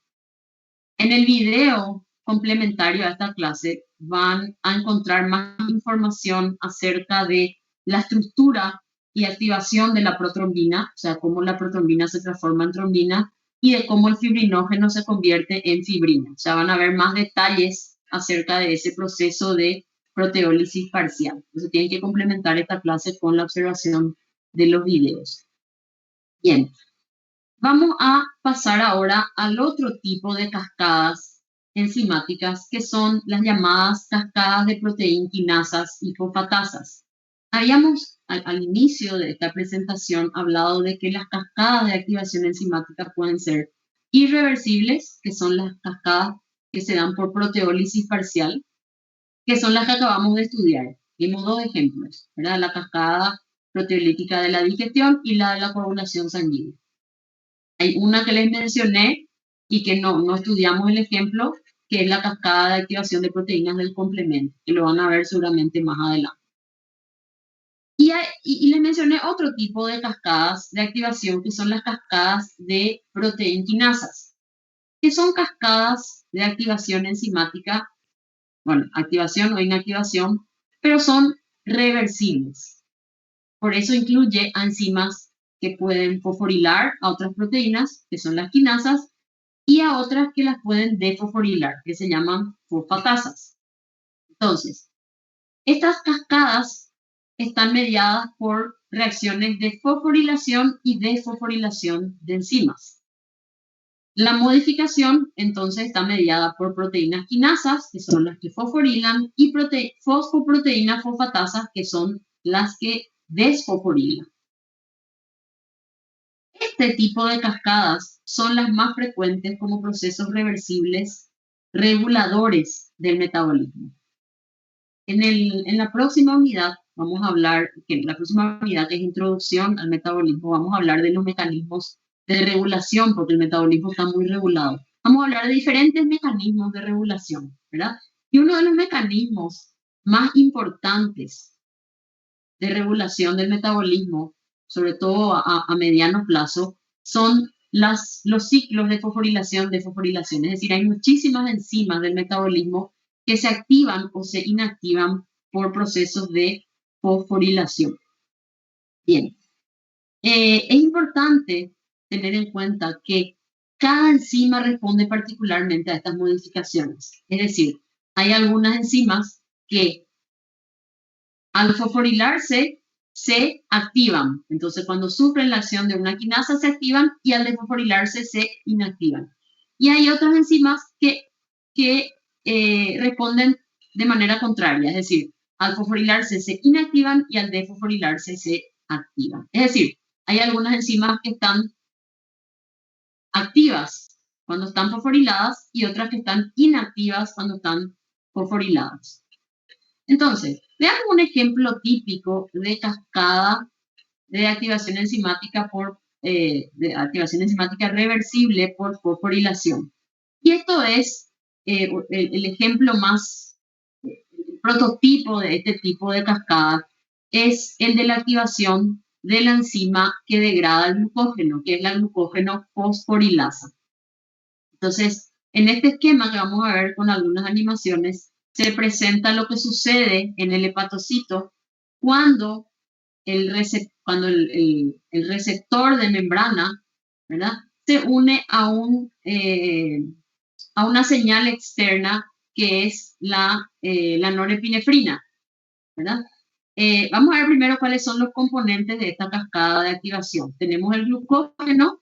el video complementario a esta clase van a encontrar más información acerca de la estructura y activación de la protrombina, o sea, cómo la protrombina se transforma en trombina y de cómo el fibrinógeno se convierte en fibrina. O sea, van a ver más detalles acerca de ese proceso de proteólisis parcial. Entonces tienen que complementar esta clase con la observación de los videos. Bien, vamos a pasar ahora al otro tipo de cascadas enzimáticas, que son las llamadas cascadas de proteínquinasas y fosfatasas. Habíamos al inicio de esta presentación hablado de que las cascadas de activación enzimática pueden ser irreversibles, que son las cascadas que se dan por proteólisis parcial, que son las que acabamos de estudiar. Vimos dos ejemplos, ¿verdad? La cascada proteolítica de la digestión y la de la coagulación sanguínea. Hay una que les mencioné y que no estudiamos el ejemplo, que es la cascada de activación de proteínas del complemento, que lo van a ver seguramente más adelante. Y les mencioné otro tipo de cascadas de activación, que son las cascadas de proteínquinasas, que son cascadas de activación enzimática, bueno, activación o inactivación, pero son reversibles. Por eso incluye a enzimas que pueden fosforilar a otras proteínas, que son las quinasas, y a otras que las pueden defosforilar, que se llaman fosfatasas. Entonces, estas cascadas están mediadas por reacciones de fosforilación y desfosforilación de enzimas. La modificación, entonces, está mediada por proteínas quinasas, que son las que fosforilan, y fosfoproteínas fosfatasas, que son las que desfosforilan. Este tipo de cascadas son las más frecuentes como procesos reversibles reguladores del metabolismo. En la próxima unidad vamos a hablar, la próxima unidad que es introducción al metabolismo, vamos a hablar de los mecanismos de regulación, porque el metabolismo está muy regulado. Vamos a hablar de diferentes mecanismos de regulación, ¿verdad? Y uno de los mecanismos más importantes de regulación del metabolismo, sobre todo a mediano plazo, son los ciclos de fosforilación, desfosforilación. Es decir, hay muchísimas enzimas del metabolismo que se activan o se inactivan por procesos de fosforilación. Bien, es importante tener en cuenta que cada enzima responde particularmente a estas modificaciones. Es decir, hay algunas enzimas que al fosforilarse se activan. Entonces, cuando sufren la acción de una quinasa se activan y al desfosforilarse se inactivan. Y hay otras enzimas que responden de manera contraria, es decir, al fosforilarse se inactivan y al desfosforilarse se activan. Es decir, hay algunas enzimas que están activas cuando están fosforiladas y otras que están inactivas cuando están fosforiladas. Entonces, veamos un ejemplo típico de cascada de activación enzimática de activación enzimática reversible por fosforilación. Y esto es el ejemplo más, el prototipo de este tipo de cascada, es el de la activación de la enzima que degrada el glucógeno, que es la glucógeno fosforilasa. Entonces, en este esquema que vamos a ver con algunas animaciones, se presenta lo que sucede en el hepatocito cuando el receptor de membrana, ¿verdad?, se une a una señal externa que es la norepinefrina, ¿verdad? Vamos a ver primero cuáles son los componentes de esta cascada de activación. Tenemos el glucógeno,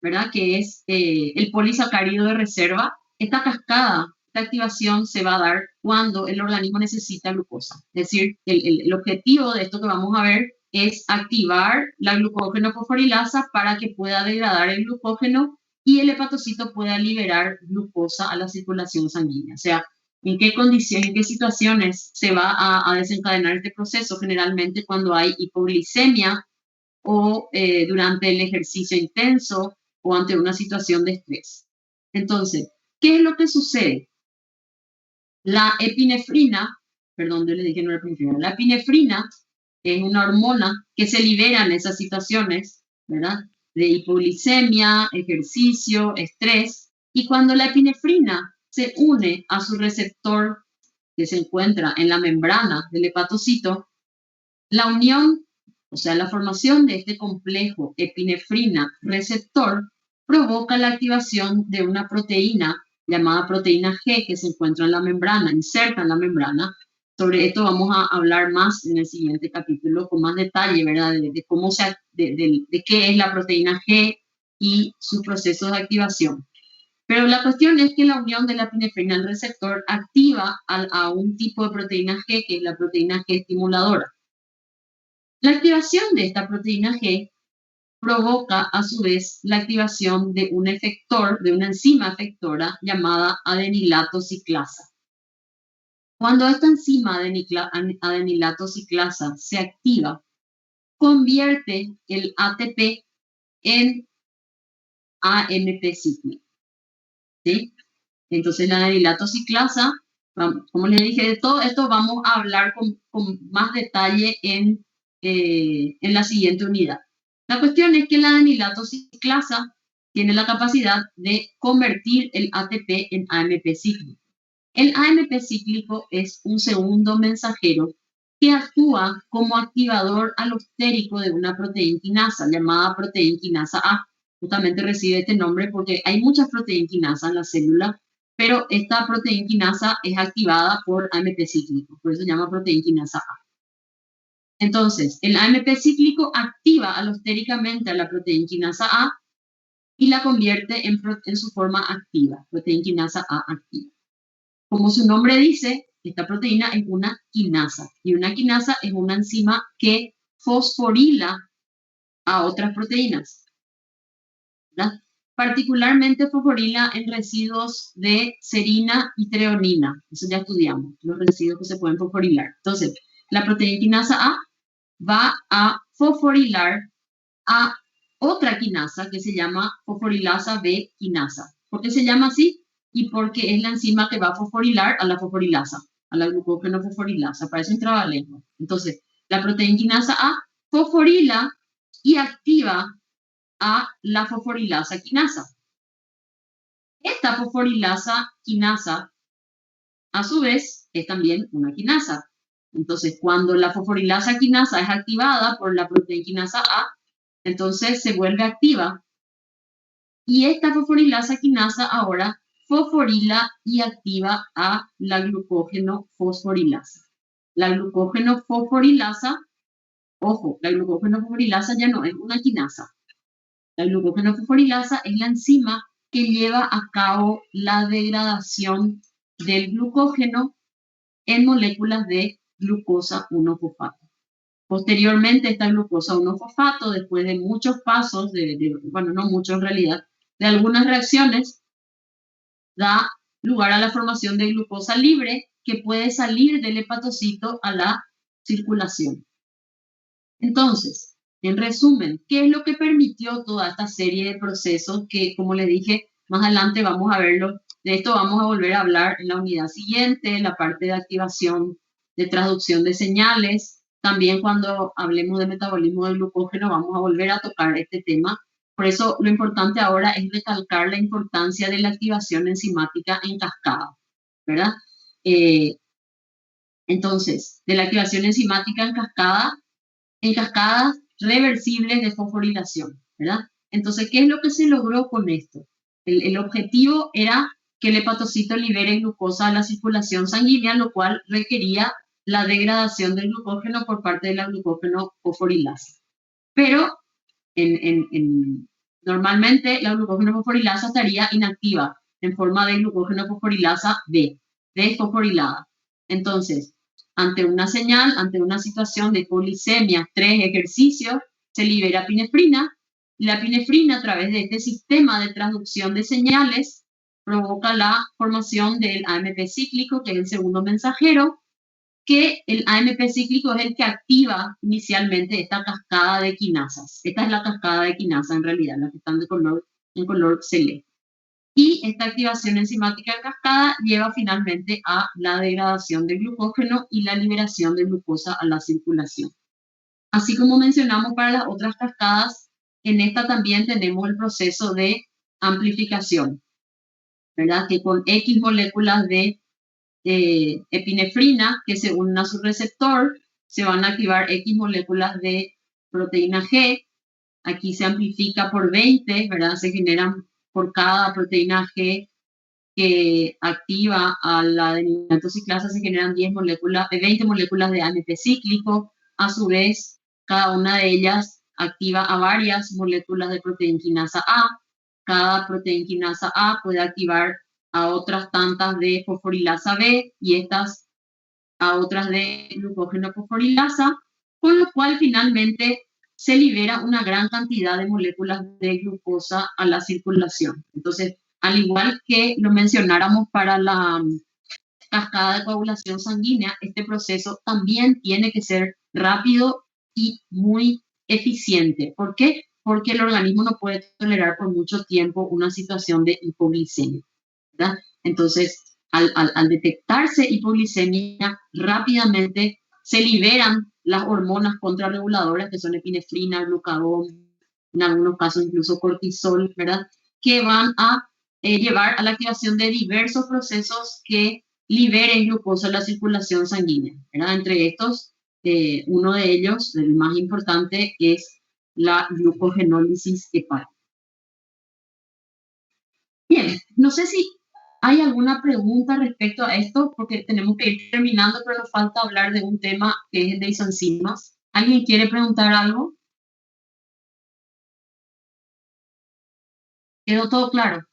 ¿verdad?, que es el polisacárido de reserva. Esta cascada, esta activación se va a dar cuando el organismo necesita glucosa. Es decir, el objetivo de esto que vamos a ver es activar la glucógeno fosforilasa para que pueda degradar el glucógeno y el hepatocito pueda liberar glucosa a la circulación sanguínea. O sea, ¿en qué condiciones, en qué situaciones se va a desencadenar este proceso? Generalmente cuando hay hipoglicemia o durante el ejercicio intenso o ante una situación de estrés. Entonces, ¿qué es lo que sucede? La epinefrina, perdón, yo le dije no era epinefrina, la epinefrina es una hormona que se libera en esas situaciones, ¿verdad?, de hipoglicemia, ejercicio, estrés, y cuando la epinefrina se une a su receptor que se encuentra en la membrana del hepatocito, la unión, o sea, la formación de este complejo epinefrina-receptor provoca la activación de una proteína llamada proteína G que se encuentra en la membrana, inserta en la membrana. Sobre esto vamos a hablar más en el siguiente capítulo con más detalle, ¿verdad?, de cómo de qué es la proteína G y sus procesos de activación. Pero la cuestión es que la unión de la epinefrina al receptor activa a un tipo de proteína G, que es la proteína G estimuladora. La activación de esta proteína G provoca a su vez la activación de un efector, de una enzima efectora llamada adenilato ciclasa. Cuando esta enzima adenilato ciclasa se activa, convierte el ATP en AMP cíclico, ¿sí? Entonces la adenilato ciclasa, como les dije, de todo esto vamos a hablar con más detalle en la siguiente unidad. La cuestión es que la adenilato ciclasa tiene la capacidad de convertir el ATP en AMP cíclico. El AMP cíclico es un segundo mensajero que actúa como activador alostérico de una proteína quinasa llamada proteína quinasa A. Justamente recibe este nombre porque hay muchas proteínas quinasa en la célula, pero esta proteína quinasa es activada por AMP cíclico, por eso se llama proteína quinasa A. Entonces, el AMP cíclico activa alostéricamente a la proteína quinasa A y la convierte en su forma activa, proteína quinasa A activa. Como su nombre dice, esta proteína es una quinasa y una quinasa es una enzima que fosforila a otras proteínas, ¿verdad? Particularmente fosforila en residuos de serina y treonina. Eso ya estudiamos, los residuos que se pueden fosforilar. Entonces, la proteína quinasa A va a fosforilar a otra quinasa que se llama fosforilasa B quinasa. ¿Por qué se llama así? Y porque es la enzima que va a fosforilar a la fosforilasa, a la glucógeno fosforilasa. Parece un trabalengua. Entonces, la proteína quinasa A fosforila y activa a la fosforilasa quinasa. Esta fosforilasa quinasa, a su vez, es también una quinasa. Entonces, cuando la fosforilasa quinasa es activada por la proteína quinasa A, entonces se vuelve activa. Y esta fosforilasa quinasa ahora fosforila y activa a la glucógeno fosforilasa. La glucógeno fosforilasa, ojo, la glucógeno fosforilasa ya no es una quinasa. La glucógeno fosforilasa es la enzima que lleva a cabo la degradación del glucógeno en moléculas de glucosa 1-fosfato. Posteriormente, esta glucosa 1-fosfato, después de muchos pasos, bueno, no muchos en realidad, de algunas reacciones, da lugar a la formación de glucosa libre que puede salir del hepatocito a la circulación. Entonces, en resumen, ¿qué es lo que permitió toda esta serie de procesos que, como les dije, más adelante vamos a verlo? De esto vamos a volver a hablar en la unidad siguiente, la parte de activación, de transducción de señales. También cuando hablemos de metabolismo del glucógeno vamos a volver a tocar este tema. Por eso lo importante ahora es recalcar la importancia de la activación enzimática en cascada, ¿verdad? Entonces, de la activación enzimática en cascadas reversibles de fosforilación, ¿verdad? Entonces, ¿qué es lo que se logró con esto? El objetivo era que el hepatocito libere glucosa a la circulación sanguínea, lo cual requería la degradación del glucógeno por parte de la glucógeno fosforilasa. Pero normalmente la glucógeno fosforilasa estaría inactiva en forma de glucógeno fosforilasa B, desfosforilada. Entonces, ante una señal, ante una situación de hipoglicemia, estrés, ejercicio, se libera epinefrina. Y la epinefrina, a través de este sistema de transducción de señales, provoca la formación del AMP cíclico, que es el segundo mensajero, que el AMP cíclico es el que activa inicialmente esta cascada de quinasas. Esta es la cascada de quinasa en realidad, las que están en color celeste. Y esta activación enzimática en cascada lleva finalmente a la degradación del glucógeno y la liberación de glucosa a la circulación. Así como mencionamos para las otras cascadas, en esta también tenemos el proceso de amplificación, ¿verdad? Que con X moléculas de epinefrina que se unen a su receptor, se van a activar X moléculas de proteína G. Aquí se amplifica por 20, ¿verdad? Se generan por cada proteína G que activa a la adenina ciclasa, se generan 20 moléculas de AMP cíclico. A su vez, cada una de ellas activa a varias moléculas de proteína quinasa A. Cada proteína quinasa A puede activar a otras tantas de fosforilasa B y estas a otras de glucógeno fosforilasa, con lo cual finalmente se libera una gran cantidad de moléculas de glucosa a la circulación. Entonces, al igual que lo mencionáramos para la cascada de coagulación sanguínea, este proceso también tiene que ser rápido y muy eficiente. ¿Por qué? Porque el organismo no puede tolerar por mucho tiempo una situación de hipoglicemia, ¿verdad? Entonces, al detectarse hipoglicemia, rápidamente se liberan las hormonas contrarreguladoras, que son epinefrina, glucagón, en algunos casos incluso cortisol, ¿verdad? Que van a llevar a la activación de diversos procesos que liberen glucosa en la circulación sanguínea, ¿verdad? Entre estos, uno de ellos, el más importante, es la glucogenólisis hepática. Bien, no sé si hay alguna pregunta respecto a esto, porque tenemos que ir terminando, pero nos falta hablar de un tema que es el de isoenzimas. ¿Alguien quiere preguntar algo? ¿Quedó todo claro?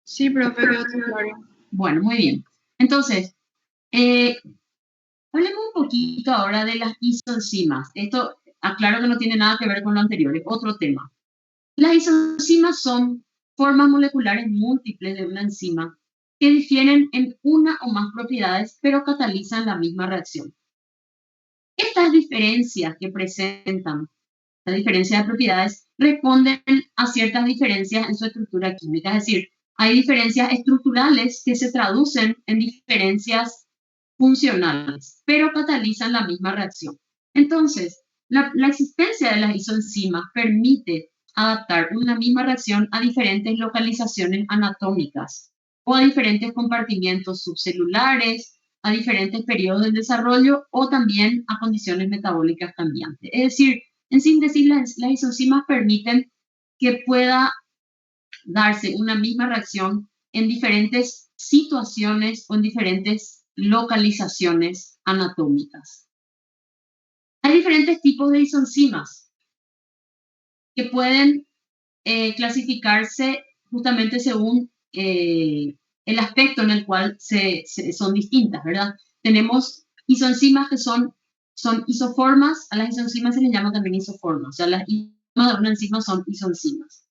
Sí, profe, quedó todo claro. Bueno, muy bien. Entonces, hablemos un poquito ahora de las isoenzimas. Esto, aclaro que no tiene nada que ver con lo anterior, es otro tema. Las isoenzimas son formas moleculares múltiples de una enzima que difieren en una o más propiedades, pero catalizan la misma reacción. Estas diferencias que presentan, las diferencias de propiedades, responden a ciertas diferencias en su estructura química. Es decir, hay diferencias estructurales que se traducen en diferencias funcionales, pero catalizan la misma reacción. Entonces, la existencia de las isoenzimas permite adaptar una misma reacción a diferentes localizaciones anatómicas o a diferentes compartimientos subcelulares, a diferentes periodos del desarrollo o también a condiciones metabólicas cambiantes. Es decir, en síntesis, las isoenzimas permiten que pueda darse una misma reacción en diferentes situaciones o en diferentes localizaciones anatómicas. Hay diferentes tipos de isoenzimas que pueden clasificarse justamente según el aspecto en el cual son distintas, ¿verdad? Tenemos isoenzimas que son isoformas, a las isoenzimas se les llama también isoformas, o sea, las isoformas de una enzima son isoenzimas.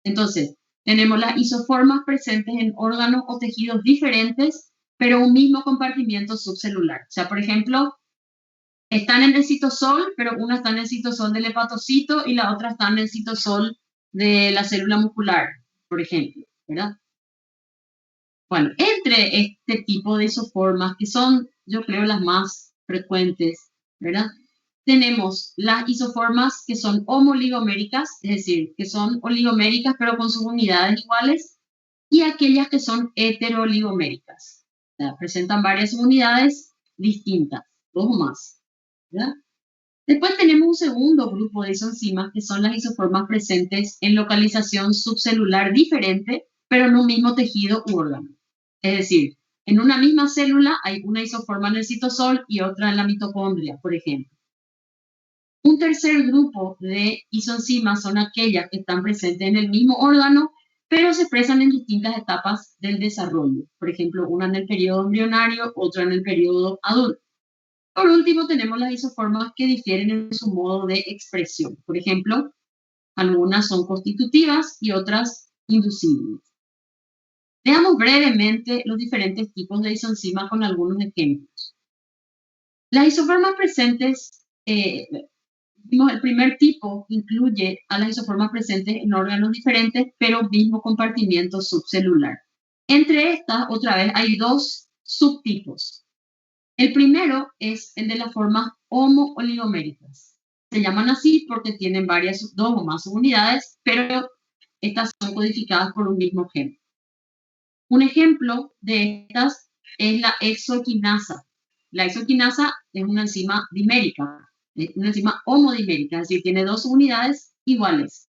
Entonces, tenemos las isoformas presentes en órganos o tejidos diferentes, pero un mismo compartimiento subcelular. O sea, por ejemplo, están en el citosol, pero una está en el citosol del hepatocito y la otra está en el citosol de la célula muscular, por ejemplo, ¿verdad? Bueno, entre este tipo de isoformas, que son, yo creo, las más frecuentes, ¿verdad? Tenemos las isoformas que son homoligoméricas, es decir, que son oligoméricas pero con sus unidades iguales, y aquellas que son heteroligoméricas. O sea, presentan varias unidades distintas, dos o más, ¿verdad? Después tenemos un segundo grupo de isoenzimas que son las isoformas presentes en localización subcelular diferente, pero en un mismo tejido u órgano. Es decir, en una misma célula hay una isoforma en el citosol y otra en la mitocondria, por ejemplo. Un tercer grupo de isoenzimas son aquellas que están presentes en el mismo órgano, pero se expresan en distintas etapas del desarrollo. Por ejemplo, una en el periodo embrionario, otra en el periodo adulto. Por último, tenemos las isoformas que difieren en su modo de expresión. Por ejemplo, algunas son constitutivas y otras inducibles. Veamos brevemente los diferentes tipos de isoenzimas con algunos ejemplos. Las isoformas presentes, el primer tipo incluye a las isoformas presentes en órganos diferentes, pero mismo compartimiento subcelular. Entre estas, otra vez, hay dos subtipos. El primero es el de las formas homo-oligoméricas. Se llaman así porque tienen dos o más unidades, pero estas son codificadas por un mismo gen. Un ejemplo de estas es la hexoquinasa. La hexoquinasa es una enzima dimérica, una enzima homodimérica, es decir, tiene dos unidades iguales.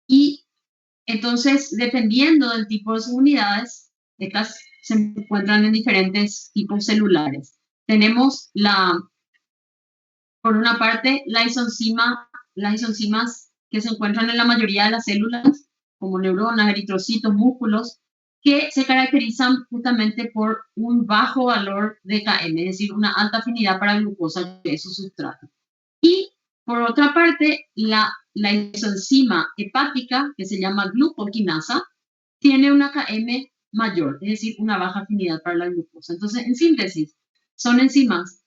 Y entonces, dependiendo del tipo de sus unidades, estas se encuentran en diferentes tipos celulares. Tenemos por una parte, las isoenzimas que se encuentran en la mayoría de las células, como neuronas, eritrocitos, músculos, que se caracterizan justamente por un bajo valor de Km, es decir, una alta afinidad para glucosa, que es su sustrato. Y por otra parte, la isoenzima hepática, que se llama glucoquinasa, tiene una Km mayor, es decir, una baja afinidad para la glucosa. Entonces, en síntesis, son enzimas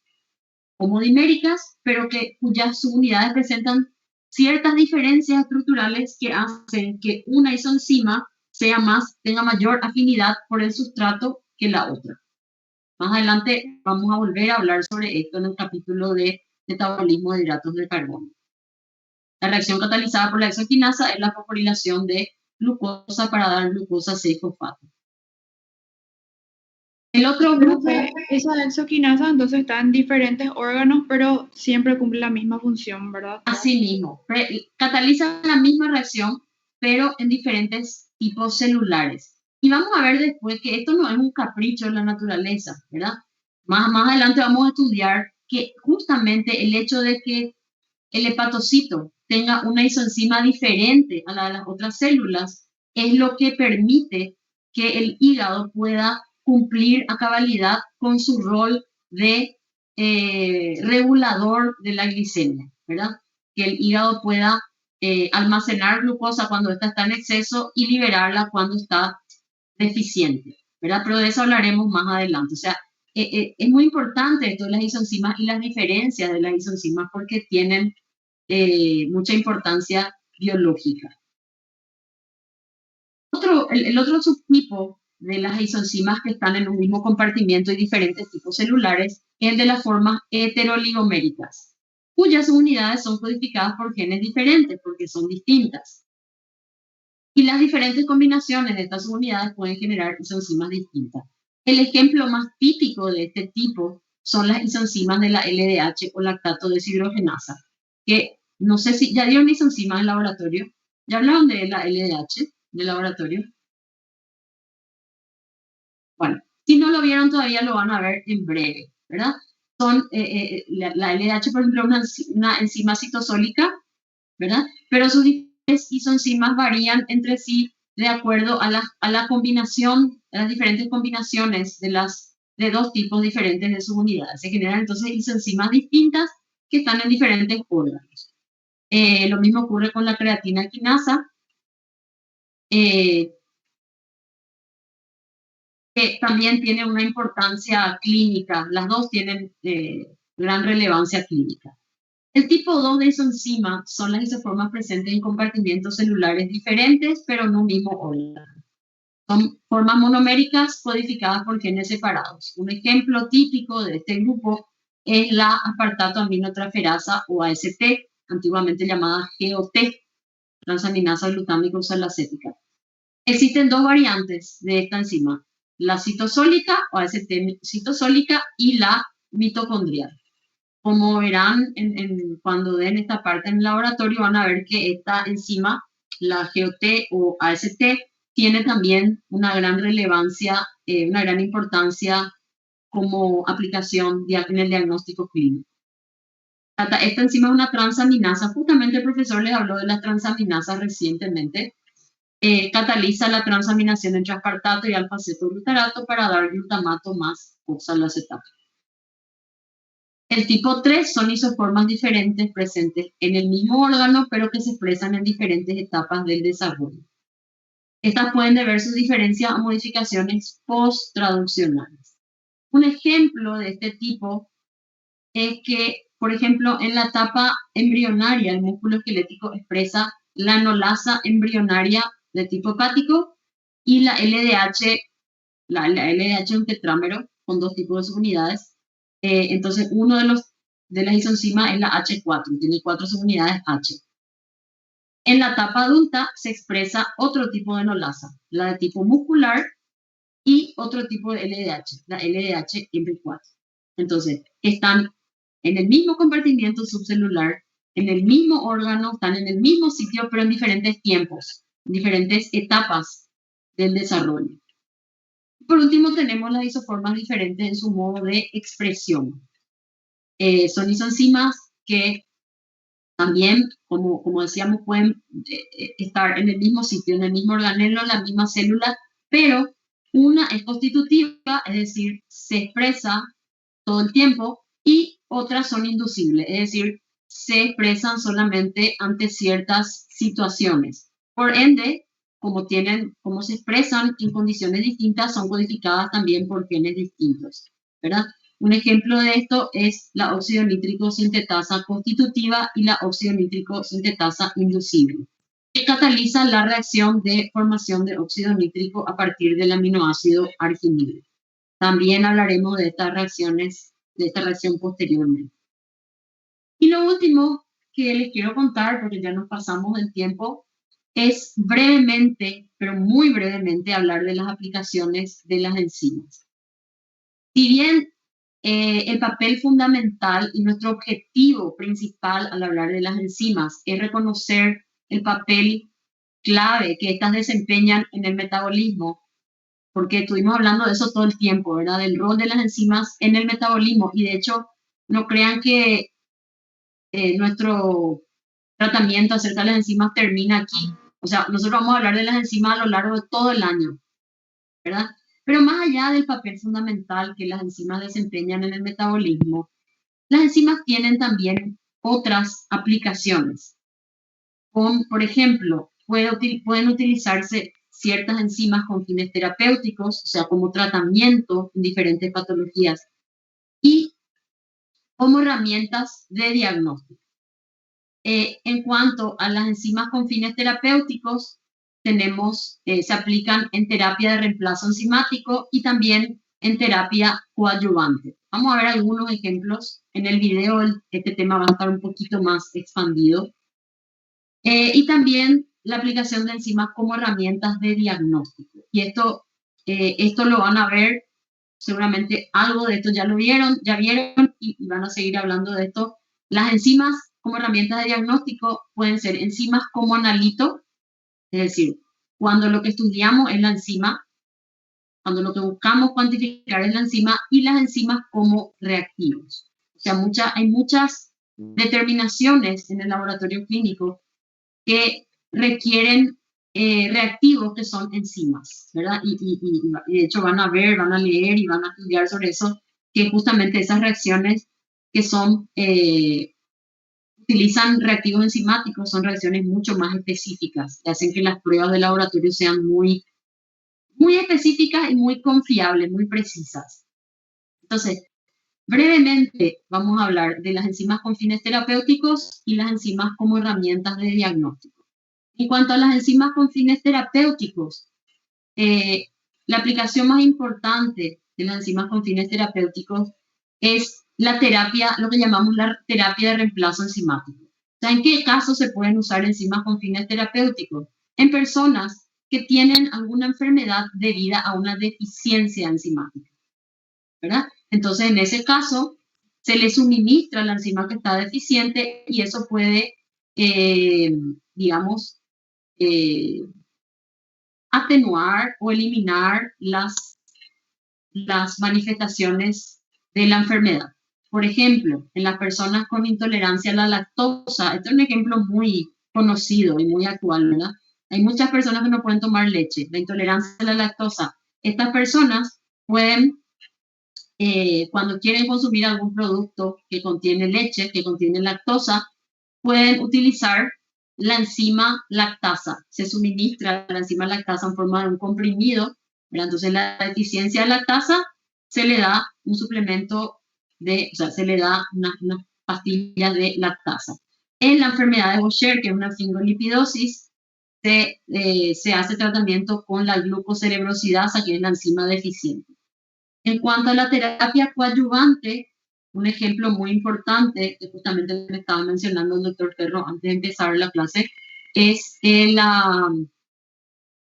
homodiméricas, pero cuyas subunidades presentan ciertas diferencias estructurales que hacen que una isoenzima tenga mayor afinidad por el sustrato que la otra. Más adelante vamos a volver a hablar sobre esto en el capítulo de metabolismo de hidratos de carbono. La reacción catalizada por la hexoquinasa es la fosforilación de glucosa para dar glucosa 6-fosfato. El otro grupo... Esa hexoquinasa entonces está en diferentes órganos, pero siempre cumple la misma función, ¿verdad? Así mismo, cataliza la misma reacción, pero en diferentes tipos celulares. Y vamos a ver después que esto no es un capricho de la naturaleza, ¿verdad? Más adelante vamos a estudiar que justamente el hecho de que el hepatocito tenga una isoenzima diferente a la de las otras células es lo que permite que el hígado pueda cumplir a cabalidad con su rol de regulador de la glicemia, ¿verdad? Que el hígado pueda almacenar glucosa cuando esta está en exceso y liberarla cuando está deficiente, ¿verdad? Pero de eso hablaremos más adelante. O sea, es muy importante esto de las isoenzimas y las diferencias de las isoenzimas porque tienen mucha importancia biológica. El otro subtipo de las isoenzimas que están en un mismo compartimiento y diferentes tipos celulares es el de las formas heteroligoméricas, cuyas unidades son codificadas por genes diferentes porque son distintas. Y las diferentes combinaciones de estas unidades pueden generar isoenzimas distintas. El ejemplo más típico de este tipo son las isoenzimas de la LDH o lactato deshidrogenasa, que no sé si ya dieron isoenzimas en laboratorio, ya hablaron de la LDH de laboratorio. Bueno, si no lo vieron todavía lo van a ver en breve, ¿verdad? Son la LDH, por ejemplo, una enzima citosólica, ¿verdad? Pero sus isoenzimas varían entre sí de acuerdo a la combinación, a las diferentes combinaciones de dos tipos diferentes de sus unidades. Se generan entonces isoenzimas distintas que están en diferentes órganos. Lo mismo ocurre con la creatina quinasa, que también tiene una importancia clínica. Las dos tienen gran relevancia clínica. El tipo 2 de isoenzima son las isoformas presentes en compartimientos celulares diferentes, pero en un mismo órgano. Son formas monoméricas codificadas por genes separados. Un ejemplo típico de este grupo es la aspartato aminotransferasa o AST, antiguamente llamada GOT, transaminasa glutámica oxalacética. Existen dos variantes de esta enzima, la citosólica o AST citosólica y la mitocondrial. Como verán cuando den esta parte en el laboratorio, van a ver que esta enzima, la GOT o AST, tiene también una gran relevancia, una gran importancia como aplicación en el diagnóstico clínico. Esta enzima es una transaminasa, justamente el profesor les habló de las transaminasas recientemente. Cataliza la transaminación entre aspartato y alfa-cetoglutarato para dar glutamato más oxaloacetato. El tipo 3 son isoformas diferentes presentes en el mismo órgano, pero que se expresan en diferentes etapas del desarrollo. Estas pueden deber sus diferencias a modificaciones post-traduccionales. Un ejemplo de este tipo es que, por ejemplo, en la etapa embrionaria, el músculo esquelético expresa la anolasa embrionaria de tipo hepático y la LDH es un tetrámero con dos tipos de subunidades. Entonces, uno de las isoenzimas es la H4, tiene 4 subunidades H. En la etapa adulta se expresa otro tipo de enolasa, la de tipo muscular y otro tipo de LDH, la LDH-M4. Entonces, están en el mismo compartimiento subcelular, en el mismo órgano, están en el mismo sitio, pero en diferentes tiempos, en diferentes etapas del desarrollo. Por último, tenemos las isoformas diferentes en su modo de expresión. Son isoenzimas que también, como decíamos, pueden estar en el mismo sitio, en el mismo organelo, en la misma célula, pero una es constitutiva, es decir, se expresa todo el tiempo, y otras son inducibles, es decir, se expresan solamente ante ciertas situaciones. Por ende, como se expresan en condiciones distintas, son codificadas también por genes distintos, ¿verdad? Un ejemplo de esto es la óxido nítrico sintetasa constitutiva y la óxido nítrico sintetasa inducible, que cataliza la reacción de formación de óxido nítrico a partir del aminoácido arginina. También hablaremos de estas reacciones, de esta reacción posteriormente. Y lo último que les quiero contar, porque ya nos pasamos del tiempo, es brevemente, pero muy brevemente, hablar de las aplicaciones de las enzimas. Si bien el papel fundamental y nuestro objetivo principal al hablar de las enzimas es reconocer el papel clave que estas desempeñan en el metabolismo, porque estuvimos hablando de eso todo el tiempo, ¿verdad? Del rol de las enzimas en el metabolismo, y de hecho, no crean que nuestro tratamiento acerca de las enzimas termina aquí. O sea, nosotros vamos a hablar de las enzimas a lo largo de todo el año, ¿verdad? Pero más allá del papel fundamental que las enzimas desempeñan en el metabolismo, las enzimas tienen también otras aplicaciones. Por ejemplo, pueden utilizarse ciertas enzimas con fines terapéuticos, o sea, como tratamiento en diferentes patologías, y como herramientas de diagnóstico. En cuanto a las enzimas con fines terapéuticos, se aplican en terapia de reemplazo enzimático y también en terapia coadyuvante. Vamos a ver algunos ejemplos. En el video este tema va a estar un poquito más expandido. Y también la aplicación de enzimas como herramientas de diagnóstico. Y esto lo van a ver, seguramente algo de esto ya vieron y van a seguir hablando de esto. Las enzimas como herramientas de diagnóstico pueden ser enzimas como analito, es decir, cuando lo que estudiamos es la enzima, cuando lo que buscamos cuantificar es la enzima, y las enzimas como reactivos. O sea, hay muchas determinaciones en el laboratorio clínico que requieren reactivos que son enzimas, ¿verdad? Y de hecho van a leer y van a estudiar sobre eso, que justamente esas reacciones que utilizan reactivos enzimáticos son reacciones mucho más específicas, que hacen que las pruebas de laboratorio sean muy, muy específicas y muy confiables, muy precisas. Entonces, brevemente vamos a hablar de las enzimas con fines terapéuticos y las enzimas como herramientas de diagnóstico. En cuanto a las enzimas con fines terapéuticos, la aplicación más importante de las enzimas con fines terapéuticos es la terapia, lo que llamamos la terapia de reemplazo enzimático. O sea, ¿en qué casos se pueden usar enzimas con fines terapéuticos? En personas que tienen alguna enfermedad debida a una deficiencia enzimática, ¿verdad? Entonces, en ese caso, se le suministra la enzima que está deficiente y eso puede, digamos, atenuar o eliminar las manifestaciones de la enfermedad. Por ejemplo, en las personas con intolerancia a la lactosa, este es un ejemplo muy conocido y muy actual, ¿verdad? Hay muchas personas que no pueden tomar leche, la intolerancia a la lactosa. Estas personas pueden, cuando quieren consumir algún producto que contiene leche, que contiene lactosa, pueden utilizar la enzima lactasa. Se suministra la enzima lactasa en forma de un comprimido, ¿verdad? Entonces, la deficiencia de lactasa se le da un suplemento se le da unas pastillas de lactasa. En la enfermedad de Gaucher, que es una fingolipidosis, se hace tratamiento con la glucocerebrosidasa, que es la enzima deficiente. En cuanto a la terapia coadyuvante, un ejemplo muy importante, que justamente me estaba mencionando el doctor Ferro antes de empezar la clase, es la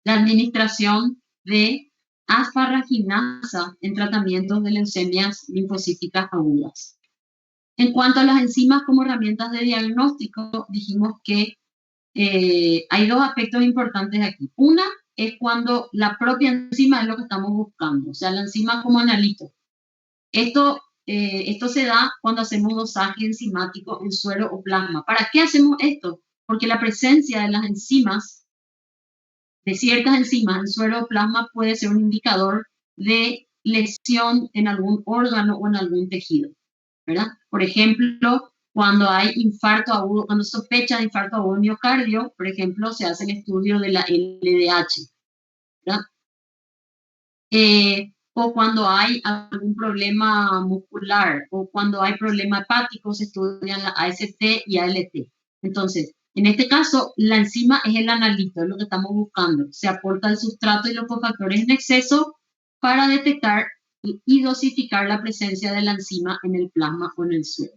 administración de asparraginasa en tratamientos de leucemias linfocíticas agudas. En cuanto a las enzimas como herramientas de diagnóstico, dijimos que hay dos aspectos importantes aquí. Una es cuando la propia enzima es lo que estamos buscando, o sea, la enzima como analito. Esto se da cuando hacemos dosaje enzimático en suero o plasma. ¿Para qué hacemos esto? Porque la presencia de las enzimas, de ciertas enzimas en suero o plasma, puede ser un indicador de lesión en algún órgano o en algún tejido, ¿verdad? Por ejemplo, cuando hay infarto agudo, cuando sospecha de infarto agudo de miocardio, por ejemplo, se hace el estudio de la LDH, ¿verdad? O cuando hay algún problema muscular, o cuando hay problema hepático, se estudian la AST y ALT. Entonces, en este caso, la enzima es el analito, es lo que estamos buscando. Se aporta el sustrato y los cofactores en exceso para detectar y dosificar la presencia de la enzima en el plasma o en el suero.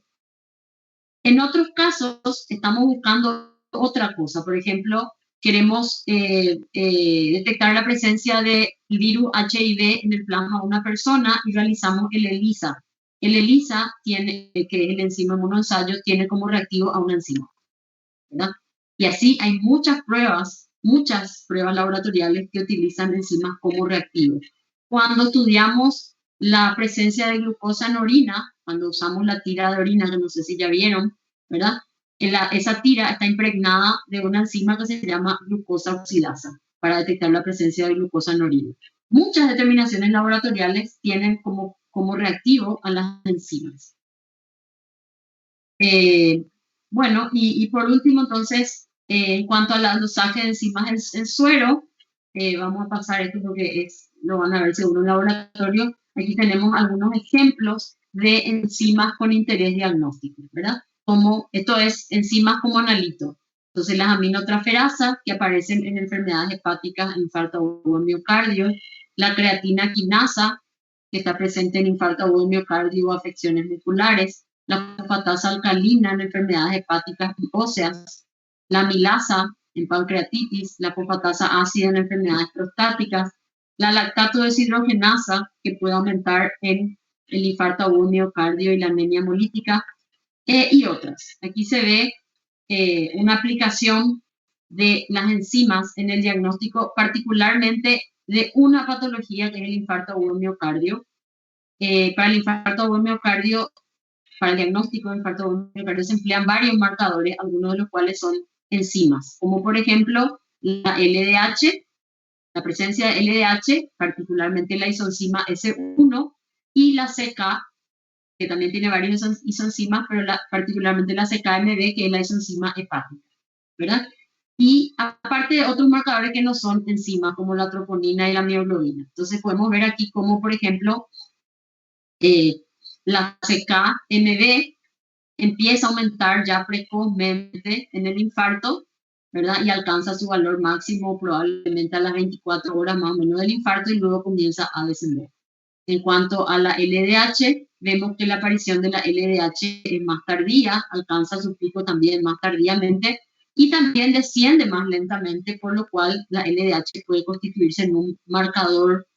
En otros casos, estamos buscando otra cosa. Por ejemplo, queremos detectar la presencia de virus HIV en el plasma de una persona y realizamos el ELISA. El ELISA, que es el enzima monoensayo, tiene como reactivo a una enzima, ¿verdad? Y así hay muchas pruebas laboratoriales que utilizan enzimas como reactivos. Cuando estudiamos la presencia de glucosa en orina, cuando usamos la tira de orina, que no sé si ya vieron, ¿verdad? Esa tira está impregnada de una enzima que se llama glucosa oxidasa para detectar la presencia de glucosa en orina. Muchas determinaciones laboratoriales tienen como reactivo a las enzimas. Bueno, y por último, entonces, en cuanto al dosaje de enzimas en suero, Vamos a pasar esto porque lo van a ver seguro en laboratorio. Aquí tenemos algunos ejemplos de enzimas con interés diagnóstico, ¿verdad? Como, esto es enzimas como analito. Entonces, las aminotransferasas que aparecen en enfermedades hepáticas, infarto agudo de miocardio, la creatina quinasa, que está presente en infarto agudo de miocardio o afecciones musculares, la fosfatasa alcalina en enfermedades hepáticas y óseas, la amilasa en pancreatitis, la fosfatasa ácida en enfermedades prostáticas, la lactato deshidrogenasa, que puede aumentar en el infarto agudo de miocardio y la anemia hemolítica, y otras. Aquí se ve una aplicación de las enzimas en el diagnóstico, particularmente de una patología que es el infarto agudo de miocardio. Para el infarto agudo de miocardio, para el diagnóstico de infarto agudo de miocardio se emplean varios marcadores, algunos de los cuales son enzimas, como por ejemplo la LDH, la presencia de LDH, particularmente la isoenzima S1, y la CK, que también tiene varias isoenzimas, pero particularmente la CKMB, que es la isoenzima hepática, ¿verdad? Y aparte de otros marcadores que no son enzimas, como la troponina y la mioglobina. Entonces podemos ver aquí como, por ejemplo, la CKMB empieza a aumentar ya precozmente en el infarto, ¿verdad? Y alcanza su valor máximo probablemente a las 24 horas más o menos del infarto y luego comienza a descender. En cuanto a la LDH, vemos que la aparición de la LDH es más tardía, alcanza su pico también más tardíamente y también desciende más lentamente, por lo cual la LDH puede constituirse en un marcador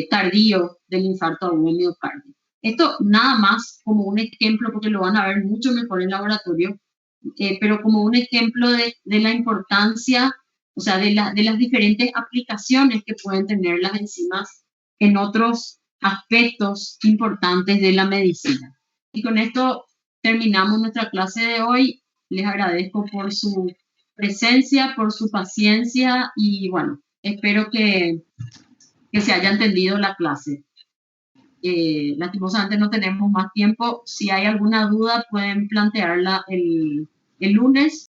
tardío del infarto agudo de miocardio. Esto nada más como un ejemplo, porque lo van a ver mucho mejor en laboratorio, pero como un ejemplo de la importancia, o sea, de las diferentes aplicaciones que pueden tener las enzimas en otros aspectos importantes de la medicina. Y con esto terminamos nuestra clase de hoy. Les agradezco por su presencia, por su paciencia y bueno, espero que se haya entendido la clase. Lastimosamente no tenemos más tiempo. Si hay alguna duda pueden plantearla el lunes.